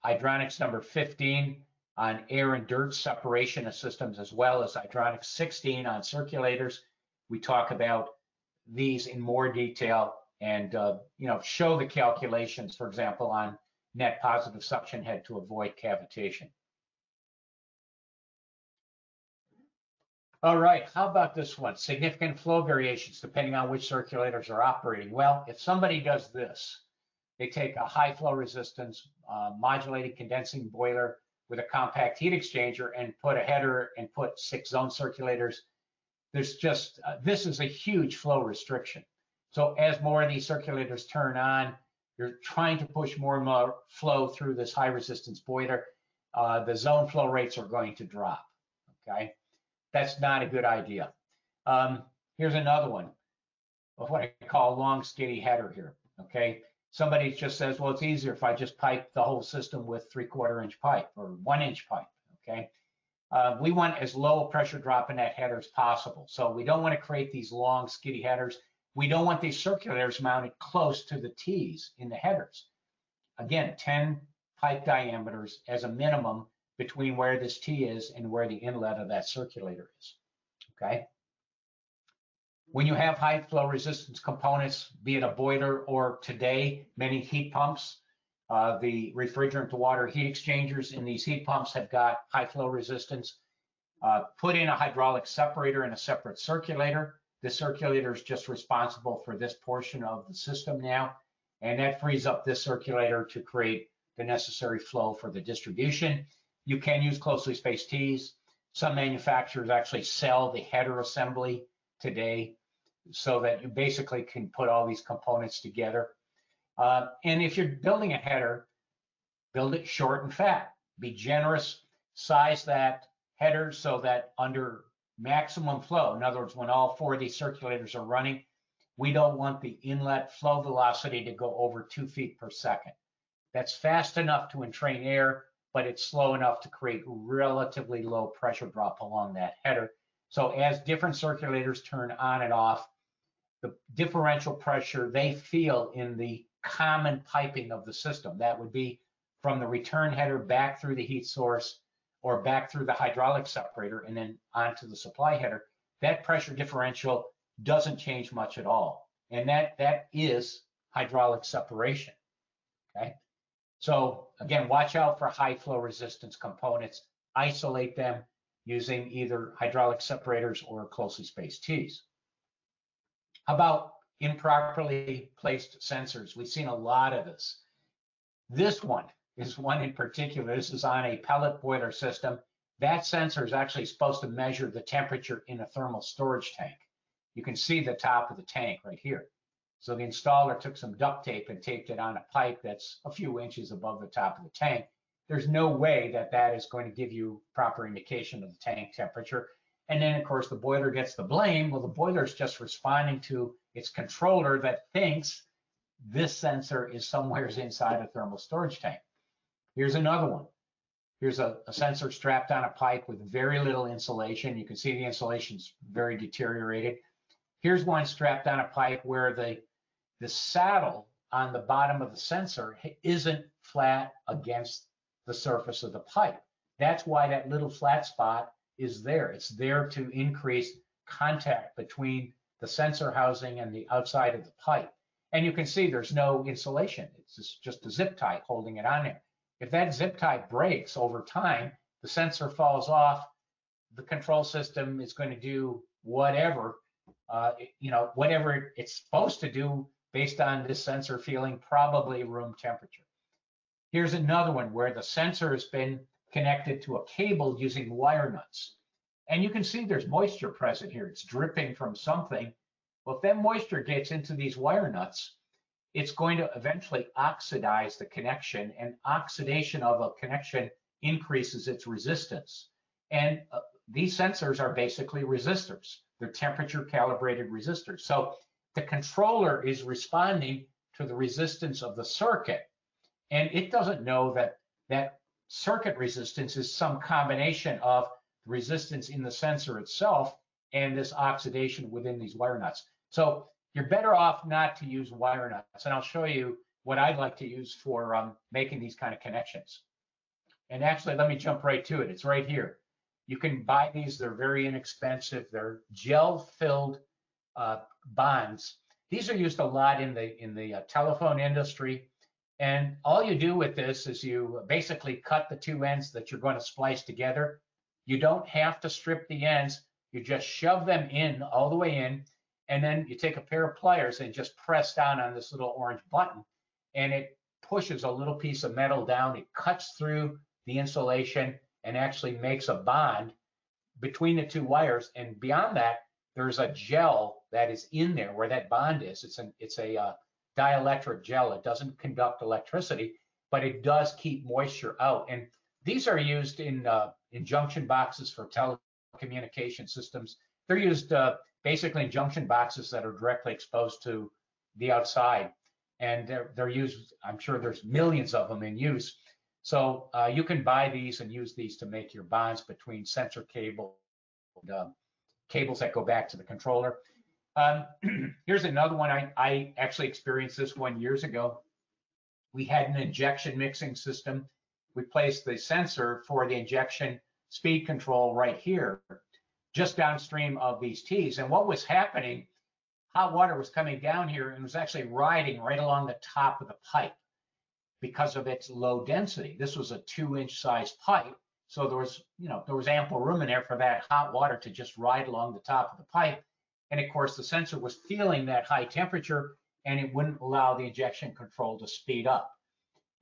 hydronics number 15 on air and dirt separation of systems, as well as hydronics 16 on circulators. We talk about these in more detail and show the calculations, for example, on net positive suction head to avoid cavitation. All right, how about this one? Significant flow variations depending on which circulators are operating. Well, if somebody does this, they take a high flow resistance modulated condensing boiler with a compact heat exchanger and put a header and put 6 zone circulators. There's just, this is a huge flow restriction. So as more of these circulators turn on, you're trying to push more and more flow through this high resistance boiler. The zone flow rates are going to drop, okay? That's not a good idea. Here's another one of what I call a long skinny header here, okay? Somebody just says, well, it's easier if I just pipe the whole system with 3/4 inch pipe or 1 inch pipe, okay? We want as low a pressure drop in that header as possible. So we don't want to create these long skinny headers. We don't want these circulators mounted close to the T's in the headers. Again, 10 pipe diameters as a minimum between where this T is and where the inlet of that circulator is, okay? When you have high flow resistance components, be it a boiler or today, many heat pumps, the refrigerant to water heat exchangers in these heat pumps have got high flow resistance. Put in a hydraulic separator and a separate circulator. The circulator is just responsible for this portion of the system now, and that frees up this circulator to create the necessary flow for the distribution. You can use closely spaced T's. Some manufacturers actually sell the header assembly today so that you basically can put all these components together. And if you're building a header, build it short and fat. Be generous, size that header so that under maximum flow, in other words, when all 4 of these circulators are running, we don't want the inlet flow velocity to go over 2 feet per second. That's fast enough to entrain air, but it's slow enough to create relatively low pressure drop along that header. So as different circulators turn on and off, the differential pressure they feel in the common piping of the system, that would be from the return header back through the heat source or back through the hydraulic separator and then onto the supply header, that pressure differential doesn't change much at all. And that is hydraulic separation, okay? So again, watch out for high flow resistance components, isolate them using either hydraulic separators or closely spaced T's. How about improperly placed sensors? We've seen a lot of this. This one is one in particular. This is on a pellet boiler system. That sensor is actually supposed to measure the temperature in a thermal storage tank. You can see the top of the tank right here. So the installer took some duct tape and taped it on a pipe that's a few inches above the top of the tank. There's no way that that is going to give you proper indication of the tank temperature. And then, of course, the boiler gets the blame. Well, the boiler is just responding to its controller that thinks this sensor is somewhere inside a thermal storage tank. Here's another one. Here's a sensor strapped on a pipe with very little insulation. You can see the insulation's very deteriorated. Here's one strapped on a pipe where the saddle on the bottom of the sensor isn't flat against the surface of the pipe. That's why that little flat spot is there. It's there to increase contact between the sensor housing and the outside of the pipe. And you can see there's no insulation. It's just a zip tie holding it on there. If that zip tie breaks over time, the sensor falls off, the control system is going to do whatever, whatever it's supposed to do based on this sensor feeling probably room temperature. Here's another one where the sensor has been connected to a cable using wire nuts. And you can see there's moisture present here. It's dripping from something. Well, if that moisture gets into these wire nuts, it's going to eventually oxidize the connection, and oxidation of a connection increases its resistance. And these sensors are basically resistors. They're temperature calibrated resistors. So the controller is responding to the resistance of the circuit, and it doesn't know that that circuit resistance is some combination of resistance in the sensor itself and this oxidation within these wire nuts. So you're better off not to use wire nuts, and I'll show you what I'd like to use for making these kind of connections. And actually, let me jump right to it. It's right here. You can buy these. They're very inexpensive. They're gel-filled bonds These are used a lot in the telephone industry. And all you do with this is you basically cut the two ends that you're going to splice together. You don't have to strip the ends. You just shove them in all the way in. And then you take a pair of pliers and just press down on this little orange button. And it pushes a little piece of metal down. It cuts through the insulation and actually makes a bond between the two wires. And beyond that, there's a gel that is in there where that bond is. It's a dielectric gel. It doesn't conduct electricity, but it does keep moisture out. And these are used in junction boxes for telecommunication systems. They're used basically in junction boxes that are directly exposed to the outside. And they're used, I'm sure there's millions of them in use. So you can buy these and use these to make your bonds between sensor cable and cables that go back to the controller. Here's another one. I actually experienced this one years ago. We had an injection mixing system. We placed the sensor for the injection speed control right here, just downstream of these T's. And what was happening, hot water was coming down here and was actually riding right along the top of the pipe because of its low density. This was a 2-inch size pipe. So there was ample room in there for that hot water to just ride along the top of the pipe. And of course, the sensor was feeling that high temperature and it wouldn't allow the injection control to speed up.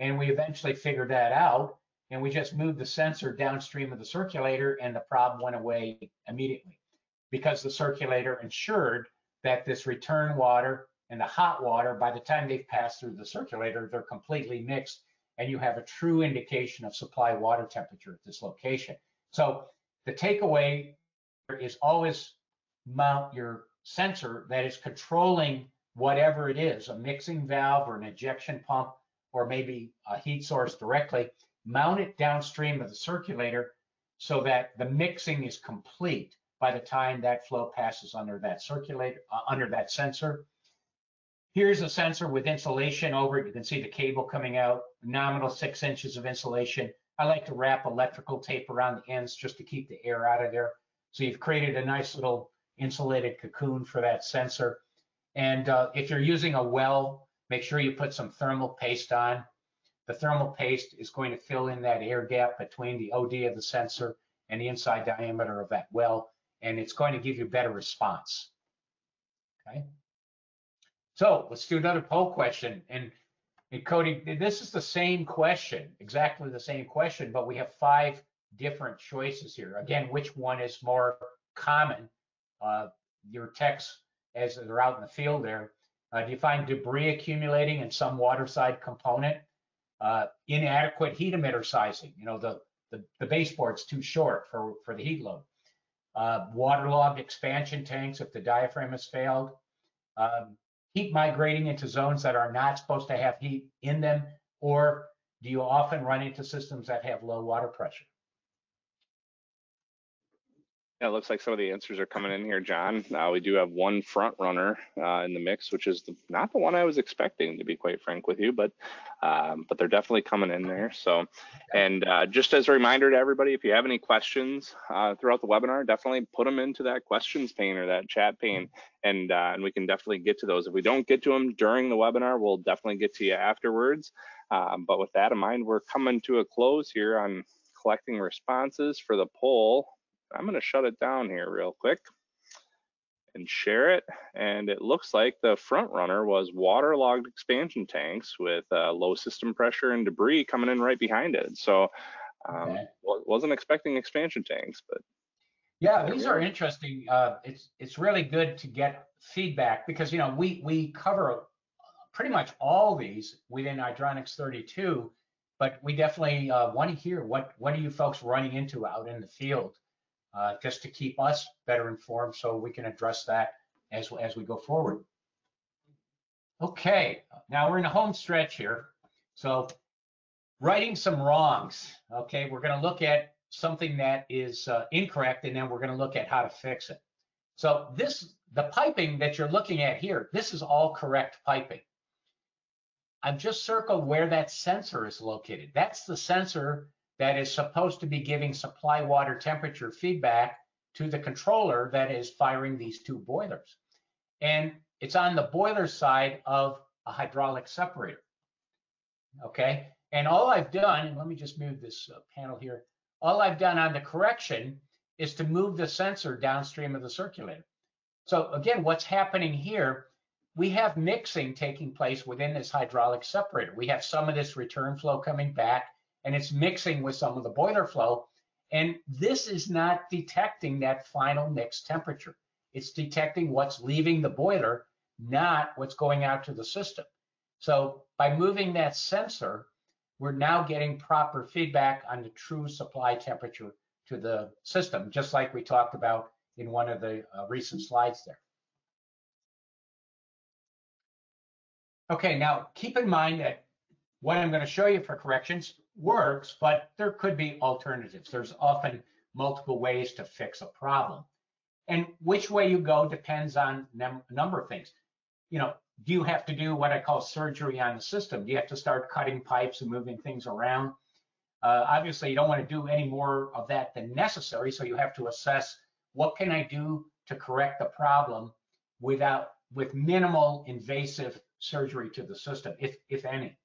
And we eventually figured that out, and we just moved the sensor downstream of the circulator, and the problem went away immediately because the circulator ensured that this return water and the hot water, by the time they've passed through the circulator, they're completely mixed, and you have a true indication of supply water temperature at this location. So the takeaway is always mount your sensor that is controlling whatever it is, a mixing valve or an injection pump, or maybe a heat source directly, mount it downstream of the circulator so that the mixing is complete by the time that flow passes under that circulator, under that sensor. Here's a sensor with insulation over it. You can see the cable coming out, nominal 6 inches of insulation. I like to wrap electrical tape around the ends just to keep the air out of there. So you've created a nice little insulated cocoon for that sensor. And if you're using a well, make sure you put some thermal paste on. The thermal paste is going to fill in that air gap between the OD of the sensor and the inside diameter of that well, and it's going to give you better response. Okay. So let's do another poll question. And Cody, this is the same question, exactly the same question, but we have 5 different choices here. Again, which one is more common? Your techs, as they're out in the field there, do you find debris accumulating in some waterside component? Inadequate heat emitter sizing, the baseboard's too short for the heat load. Waterlogged expansion tanks if the diaphragm has failed. Heat migrating into zones that are not supposed to have heat in them, or do you often run into systems that have low water pressure? Yeah, it looks like some of the answers are coming in here, John. We do have one front runner in the mix, which is not the one I was expecting, to be quite frank with you, but they're definitely coming in there. So, and just as a reminder to everybody, if you have any questions throughout the webinar, definitely put them into that questions pane or that chat pane, and we can definitely get to those. If we don't get to them during the webinar, we'll definitely get to you afterwards. But with that in mind, we're coming to a close here on collecting responses for the poll. I'm going to shut it down here real quick and share it. And it looks like the front runner was waterlogged expansion tanks with low system pressure and debris coming in right behind it. So wasn't expecting expansion tanks, but yeah, these are interesting. It's really good to get feedback because we cover pretty much all these within Hydronics 32, but we definitely want to hear what are you folks running into out in the field. Just to keep us better informed so we can address that as we go forward. Okay, now we're in the home stretch here. So righting some wrongs. Okay, we're going to look at something that is incorrect, and then we're going to look at how to fix it. So the piping that you're looking at here, this is all correct piping. I've just circled where that sensor is located. That's the sensor that is supposed to be giving supply water temperature feedback to the controller that is firing these 2 boilers. And It's on the boiler side of a hydraulic separator, okay? And all I've done, and let me just move this panel here, all I've done on the correction is to move the sensor downstream of the circulator. So again, what's happening here, we have mixing taking place within this hydraulic separator. We have some of this return flow coming back, and it's mixing with some of the boiler flow. And this is not detecting that final mix temperature. It's detecting what's leaving the boiler, not what's going out to the system. So by moving that sensor, we're now getting proper feedback on the true supply temperature to the system, just like we talked about in one of the recent slides there. Okay, now keep in mind that what I'm going to show you for corrections works, but there could be alternatives. There's often multiple ways to fix a problem. And which way you go depends on a number of things. You know, do you have to do what I call surgery on the system? Do you have to start cutting pipes and moving things around? Obviously, you don't want to do any more of that than necessary, so you have to assess what can I do to correct the problem with minimal invasive surgery to the system, if any.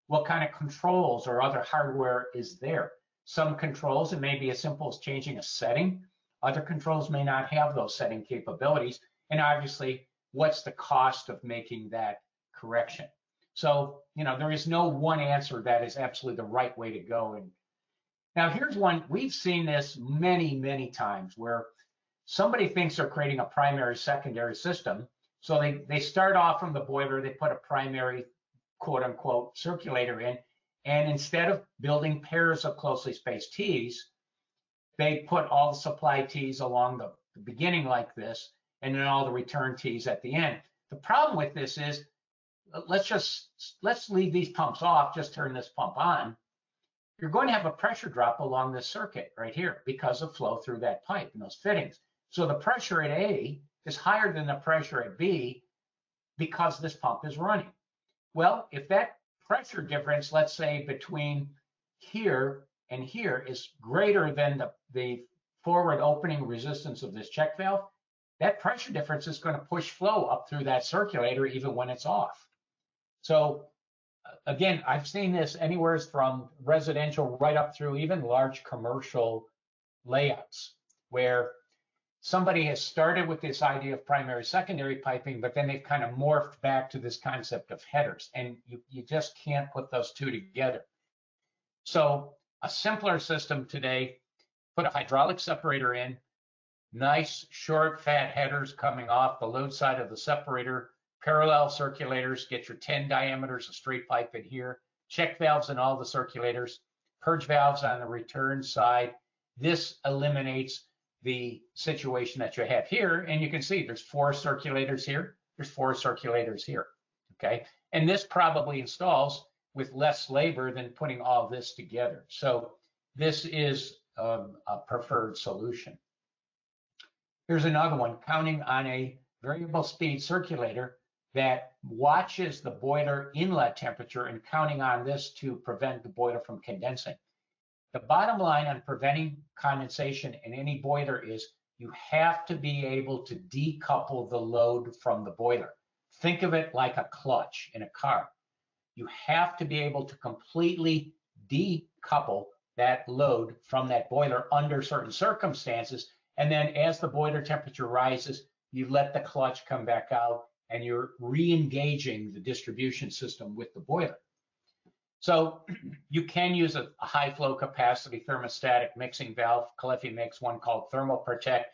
What kind of controls or other hardware is there? Some controls, it may be as simple as changing a setting. Other controls may not have those setting capabilities. And obviously, what's the cost of making that correction? So, you know, there is no one answer that is absolutely the right way to go. And now here's one, we've seen this many, many times where somebody thinks they're creating a primary secondary system. So they start off from the boiler, they put a primary quote unquote circulator in, and instead of building pairs of closely spaced T's, they put all the supply T's along the beginning like this, and then all the return T's at the end. The problem with this is, let's leave these pumps off, just turn this pump on. You're going to have a pressure drop along this circuit right here because of flow through that pipe and those fittings. So the pressure at A is higher than the pressure at B because this pump is running. Well, if that pressure difference, let's say between here and here, is greater than the forward opening resistance of this check valve, that pressure difference is going to push flow up through that circulator even when it's off. So again, I've seen this anywhere from residential right up through even large commercial layouts where somebody has started with this idea of primary secondary piping, but then they've kind of morphed back to this concept of headers, and you just can't put those two together. So a simpler system today, put a hydraulic separator in, nice short fat headers coming off the load side of the separator, parallel circulators, get your 10 diameters of straight pipe in here, check valves in all the circulators, purge valves on the return side. This eliminates the situation that you have here, and you can see there's 4 circulators here, there's 4 circulators here, okay? And this probably installs with less labor than putting all this together. So this is a preferred solution. Here's another one, counting on a variable speed circulator that watches the boiler inlet temperature and counting on this to prevent the boiler from condensing. The bottom line on preventing condensation in any boiler is you have to be able to decouple the load from the boiler. Think of it like a clutch in a car. You have to be able to completely decouple that load from that boiler under certain circumstances. And then as the boiler temperature rises, you let the clutch come back out and you're re-engaging the distribution system with the boiler. So you can use a high flow capacity thermostatic mixing valve. Caleffi makes one called ThermoProtect.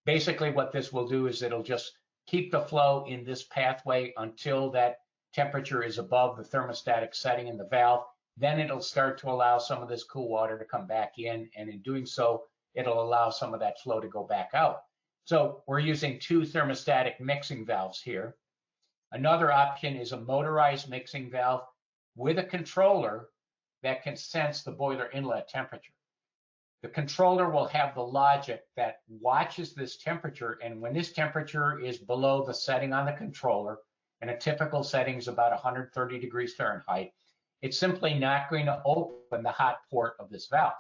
Basically what this will do is it'll just keep the flow in this pathway until that temperature is above the thermostatic setting in the valve. Then it'll start to allow some of this cool water to come back in, and in doing so, it'll allow some of that flow to go back out. So we're using 2 thermostatic mixing valves here. Another option is a motorized mixing valve with a controller that can sense the boiler inlet temperature. The controller will have the logic that watches this temperature, and when this temperature is below the setting on the controller, and a typical setting is about 130 degrees Fahrenheit, it's simply not going to open the hot port of this valve.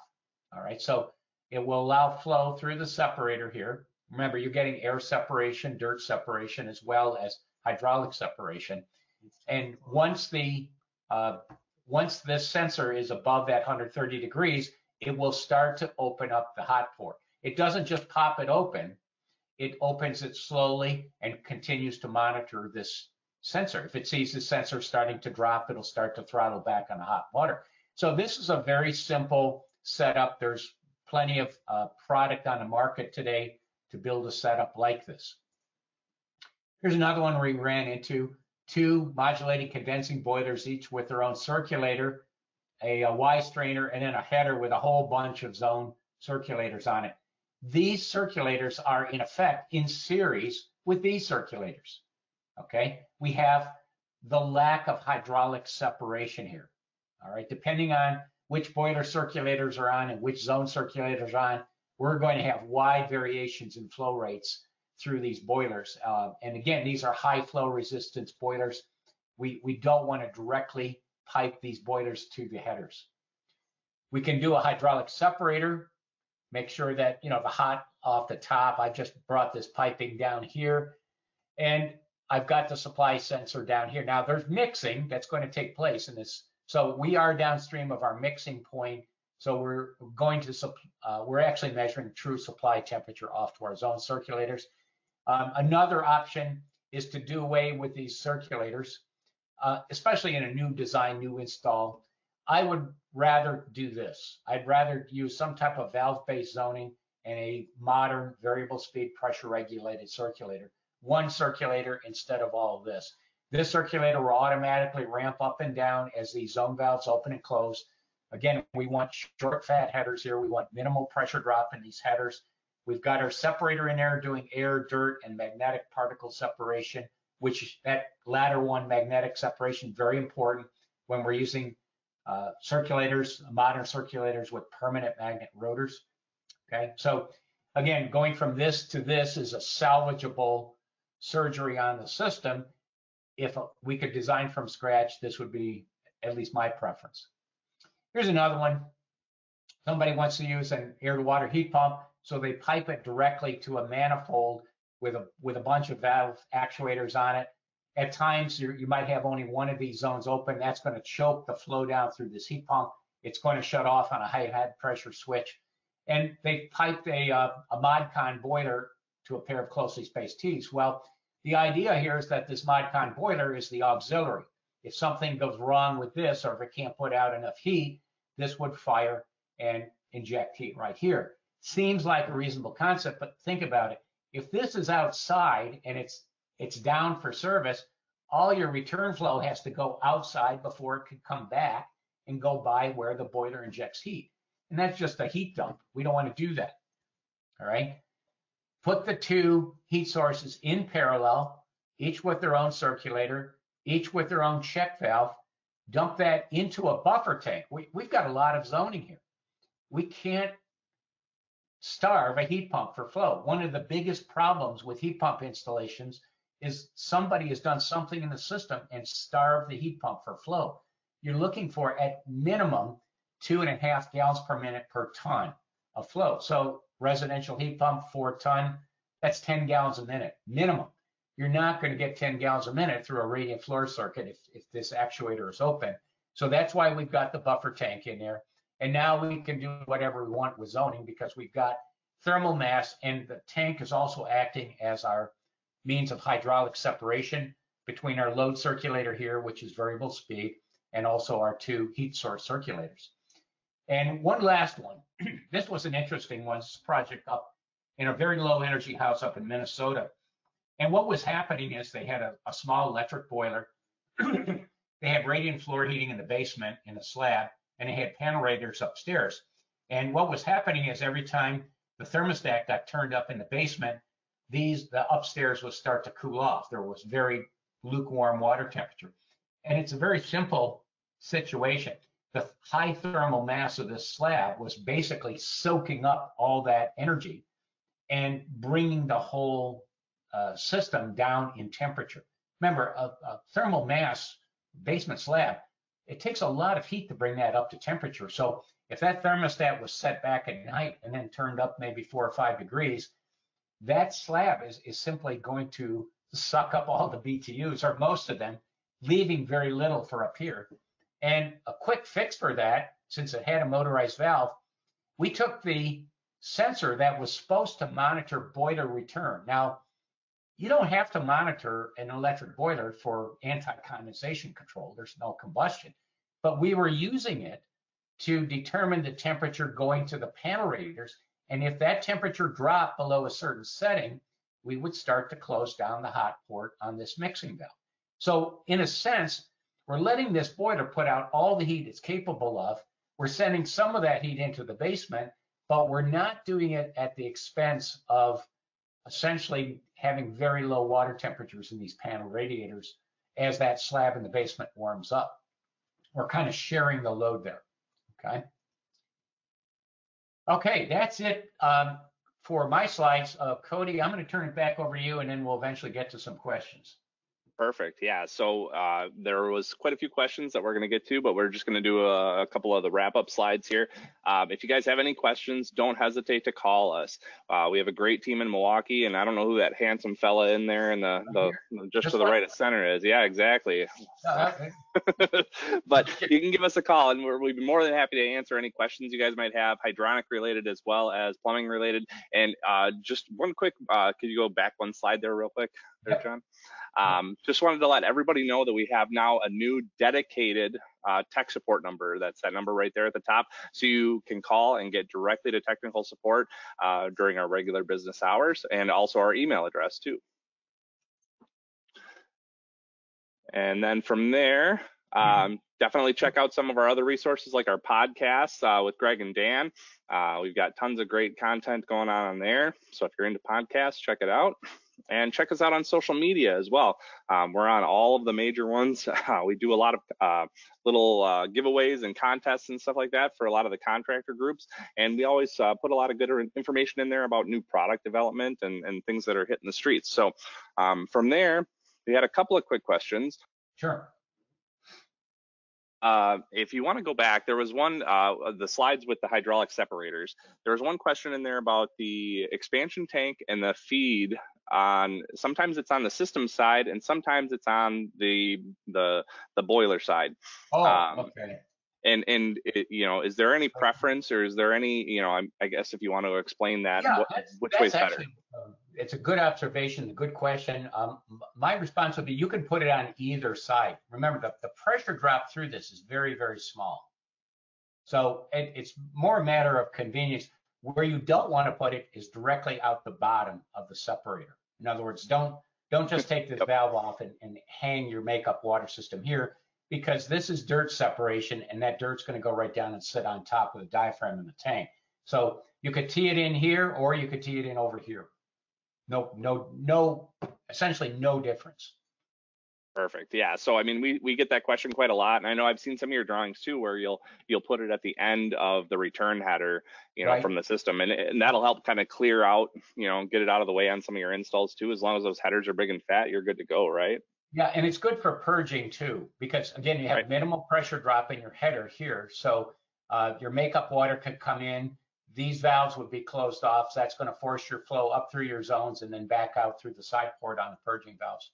All right, so it will allow flow through the separator here. Remember, you're getting air separation, dirt separation, as well as hydraulic separation. And once this sensor is above that 130 degrees, it will start to open up the hot port. It doesn't just pop it open, it opens it slowly and continues to monitor this sensor. If it sees the sensor starting to drop, it'll start to throttle back on the hot water. So this is a very simple setup. There's plenty of product on the market today to build a setup like this. Here's another one we ran into: 2 modulating condensing boilers, each with their own circulator, a Y strainer, and then a header with a whole bunch of zone circulators on it. These circulators are in effect in series with these circulators. Okay, we have the lack of hydraulic separation here. All right, depending on which boiler circulators are on and which zone circulators are on, we're going to have wide variations in flow rates through these boilers. And again, these are high flow resistance boilers. We don't want to directly pipe these boilers to the headers. We can do a hydraulic separator, make sure that, you know, the hot off the top. I just brought this piping down here, and I've got the supply sensor down here. Now there's mixing that's going to take place in this. So we are downstream of our mixing point. So we're going to, we're actually measuring true supply temperature off to our zone circulators. Another option is to do away with these circulators, especially in a new design, new install. I would rather do this. I'd rather use some type of valve-based zoning and a modern variable speed pressure regulated circulator. One circulator instead of all of this. This circulator will automatically ramp up and down as these zone valves open and close. Again, we want short fat headers here. We want minimal pressure drop in these headers. We've got our separator in there doing air, dirt, and magnetic particle separation, which that latter one, magnetic separation, very important when we're using circulators, modern circulators with permanent magnet rotors. Okay, so again, going from this to this is a salvageable surgery on the system. If we could design from scratch, this would be at least my preference. Here's another one. Somebody wants to use an air-to-water heat pump, so they pipe it directly to a manifold with a bunch of valve actuators on it. At times, you might have only one of these zones open. That's going to choke the flow down through this heat pump. It's going to shut off on a high head pressure switch. And they piped a ModCon boiler to a pair of closely spaced tees. Well, the idea here is that this ModCon boiler is the auxiliary. If something goes wrong with this, or if it can't put out enough heat, this would fire and inject heat right here. Seems like a reasonable concept, but think about it. If this is outside and it's down for service, all your return flow has to go outside before it could come back and go by where the boiler injects heat. And that's just a heat dump. We don't want to do that. All right. Put the 2 heat sources in parallel, each with their own circulator, each with their own check valve. Dump that into a buffer tank. We've got a lot of zoning here. We can't starve a heat pump for flow. One of the biggest problems with heat pump installations is somebody has done something in the system and starved the heat pump for flow. You're looking for at minimum 2.5 gallons per minute per ton of flow. So residential heat pump, 4 ton, that's 10 gallons a minute minimum. You're not going to get 10 gallons a minute through a radiant floor circuit if this actuator is open. So that's why we've got the buffer tank in there. And now we can do whatever we want with zoning because we've got thermal mass, and the tank is also acting as our means of hydraulic separation between our load circulator here, which is variable speed, and also our 2 heat source circulators. And one last one. This was an interesting one. This project up in a very low energy house up in Minnesota. And what was happening is they had a small electric boiler. They had radiant floor heating in the basement in a slab, and they had panel radiators upstairs. And what was happening is every time the thermostat got turned up in the basement, the upstairs would start to cool off. There was very lukewarm water temperature. And it's a very simple situation. The high thermal mass of this slab was basically soaking up all that energy and bringing the whole system down in temperature. Remember, a thermal mass basement slab, it takes a lot of heat to bring that up to temperature. So if that thermostat was set back at night and then turned up maybe 4 or 5 degrees, that slab is simply going to suck up all the BTUs, or most of them, leaving very little for up here. And a quick fix for that, since it had a motorized valve, we took the sensor that was supposed to monitor boiler return. Now, you don't have to monitor an electric boiler for anti-condensation control. There's no combustion. But we were using it to determine the temperature going to the panel radiators. And if that temperature dropped below a certain setting, we would start to close down the hot port on this mixing valve. So in a sense, we're letting this boiler put out all the heat it's capable of. We're sending some of that heat into the basement, but we're not doing it at the expense of essentially having very low water temperatures in these panel radiators as that slab in the basement warms up. We're kind of sharing the load there, okay? Okay, that's it for my slides. Cody, I'm going to turn it back over to you, and then we'll eventually get to some questions. Perfect. Yeah. So there was quite a few questions that we're going to get to, but we're just going to do a couple of the wrap-up slides here. If you guys have any questions, don't hesitate to call us. We have a great team in Milwaukee, and I don't know who that handsome fella in there in the just to the right of center is. Yeah, exactly. Okay. But you can give us a call, and we'd be more than happy to answer any questions you guys might have, hydronic related as well as plumbing related. And just one quick, could you go back one slide there real quick, there, John? Just wanted to let everybody know that we have now a new dedicated tech support number. That's that number right there at the top. So you can call and get directly to technical support during our regular business hours, and also our email address too. And then from there, definitely check out some of our other resources like our podcasts with Greg and Dan. We've got tons of great content going on there. So if you're into podcasts, check it out. And check us out on social media as well. We're on all of the major ones. We do a lot of little giveaways and contests and stuff like that for a lot of the contractor groups. And we always put a lot of good information in there about new product development and things that are hitting the streets. So from there, we had a couple of quick questions. Sure. If you want to go back, there was one, the slides with the hydraulic separators. There was one question in there about the expansion tank and the feed on, sometimes it's on the system side and sometimes it's on the boiler side. Oh, okay. And you know, is there any preference, or is there any, you know, I guess if you want to explain that, Yeah, which way's better? Actually, it's a good observation, a good question. My response would be you can put it on either side. Remember, the pressure drop through this is very, very small. So it's more a matter of convenience. Where you don't want to put it is directly out the bottom of the separator. In other words, don't just take this valve off and hang your makeup water system here, because this is dirt separation, and that dirt's going to go right down and sit on top of the diaphragm in the tank. So you could tee it in here, or you could tee it in over here. No, essentially no difference. Perfect. Yeah. So I mean, we get that question quite a lot, and I know I've seen some of your drawings too, where you'll put it at the end of the return header, you know, right, from the system, and that'll help kind of clear out, you know, get it out of the way on some of your installs too. As long as those headers are big and fat, you're good to go, right? Yeah, and it's good for purging too, because again, you have right, minimal pressure drop in your header here, so your makeup water could come in. These valves would be closed off, so that's going to force your flow up through your zones and then back out through the side port on the purging valves.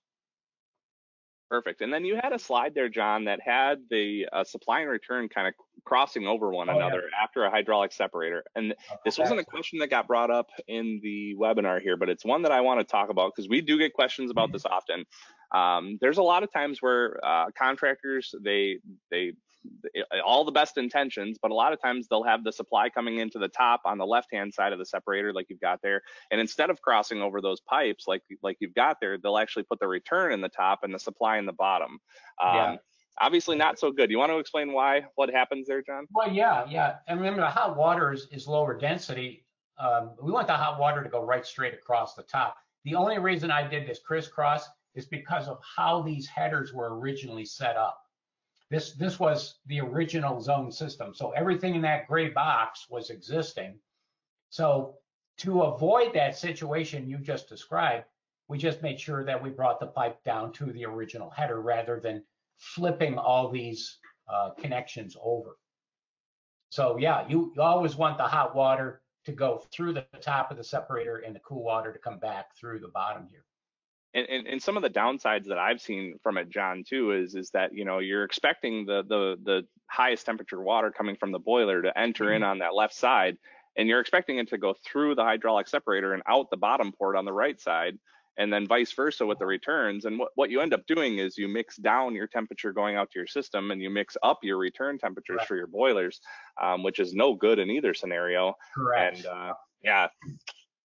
Perfect. And then you had a slide there, John, that had the supply and return kind of crossing over one another after a hydraulic separator. And this wasn't a question that got brought up in the webinar here, but it's one that I want to talk about because we do get questions about this often. There's a lot of times where contractors, they all the best intentions, but a lot of times they'll have the supply coming into the top on the left-hand side of the separator like you've got there. And instead of crossing over those pipes like you've got there, they'll actually put the return in the top and the supply in the bottom. Obviously not so good. You want to explain what happens there, John? Well, yeah. And remember, the hot water is lower density. We want the hot water to go right straight across the top. The only reason I did this crisscross is because of how these headers were originally set up. This was the original zone system. So everything in that gray box was existing. So to avoid that situation you just described, we just made sure that we brought the pipe down to the original header rather than flipping all these connections over. So yeah, you always want the hot water to go through the top of the separator and the cool water to come back through the bottom here. And some of the downsides that I've seen from it, John, too, is that, you know, you're expecting the highest temperature water coming from the boiler to enter in on that left side, and you're expecting it to go through the hydraulic separator and out the bottom port on the right side, and then vice versa with the returns. And what you end up doing is you mix down your temperature going out to your system, and you mix up your return temperatures Correct. for your boilers, which is no good in either scenario. Correct. And yeah,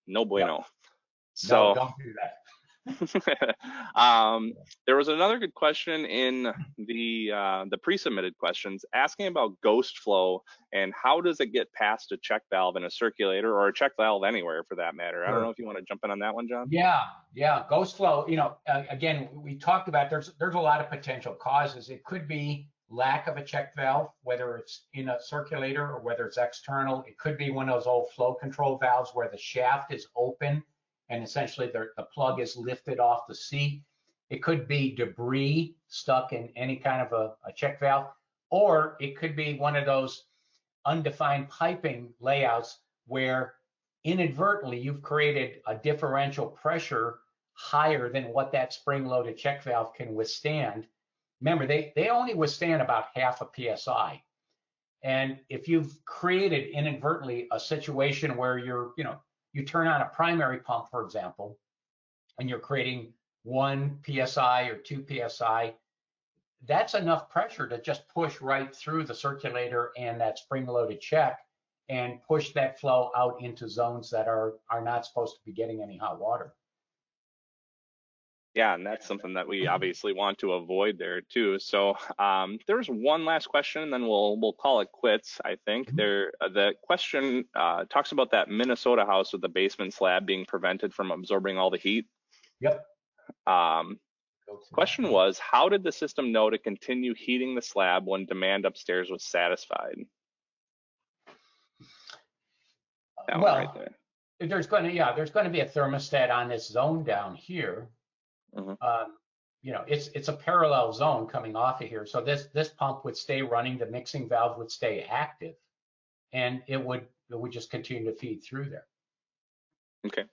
no bueno. Yep. So. No, don't do that. There was another good question in the pre-submitted questions asking about ghost flow and how does it get past a check valve in a circulator or a check valve anywhere for that matter. I don't know if you want to jump in on that one, John. Yeah, ghost flow. You know, again, we talked about there's a lot of potential causes. It could be lack of a check valve, whether it's in a circulator or whether it's external. It could be one of those old flow control valves where the shaft is open and essentially the plug is lifted off the seat. It could be debris stuck in any kind of a check valve, or it could be one of those undefined piping layouts where inadvertently you've created a differential pressure higher than what that spring-loaded check valve can withstand. Remember, they only withstand about half a PSI. And if you've created inadvertently a situation where you turn on a primary pump, for example, and you're creating 1 PSI or 2 PSI, that's enough pressure to just push right through the circulator and that spring-loaded check and push that flow out into zones that are not supposed to be getting any hot water. Yeah, and that's something that we obviously want to avoid there too. So there's one last question, and then we'll call it quits. I think the question talks about that Minnesota house with the basement slab being prevented from absorbing all the heat. Yep. Question was, how did the system know to continue heating the slab when demand upstairs was satisfied? That one right there. There's going to be a thermostat on this zone down here. You know, it's a parallel zone coming off of here. So this pump would stay running, the mixing valve would stay active, and it would just continue to feed through there. Okay.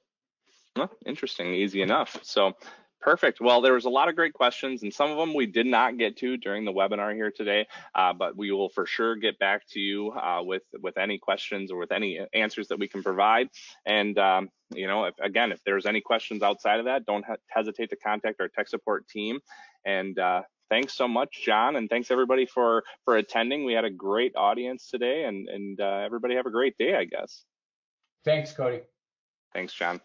Well, interesting, easy enough. So perfect. Well, there was a lot of great questions, and some of them we did not get to during the webinar here today, but we will for sure get back to you with any questions or with any answers that we can provide. And you know, if there's any questions outside of that, don't hesitate to contact our tech support team. And thanks so much, John, and thanks everybody for attending. We had a great audience today, and everybody have a great day, I guess. Thanks, Cody. Thanks, John.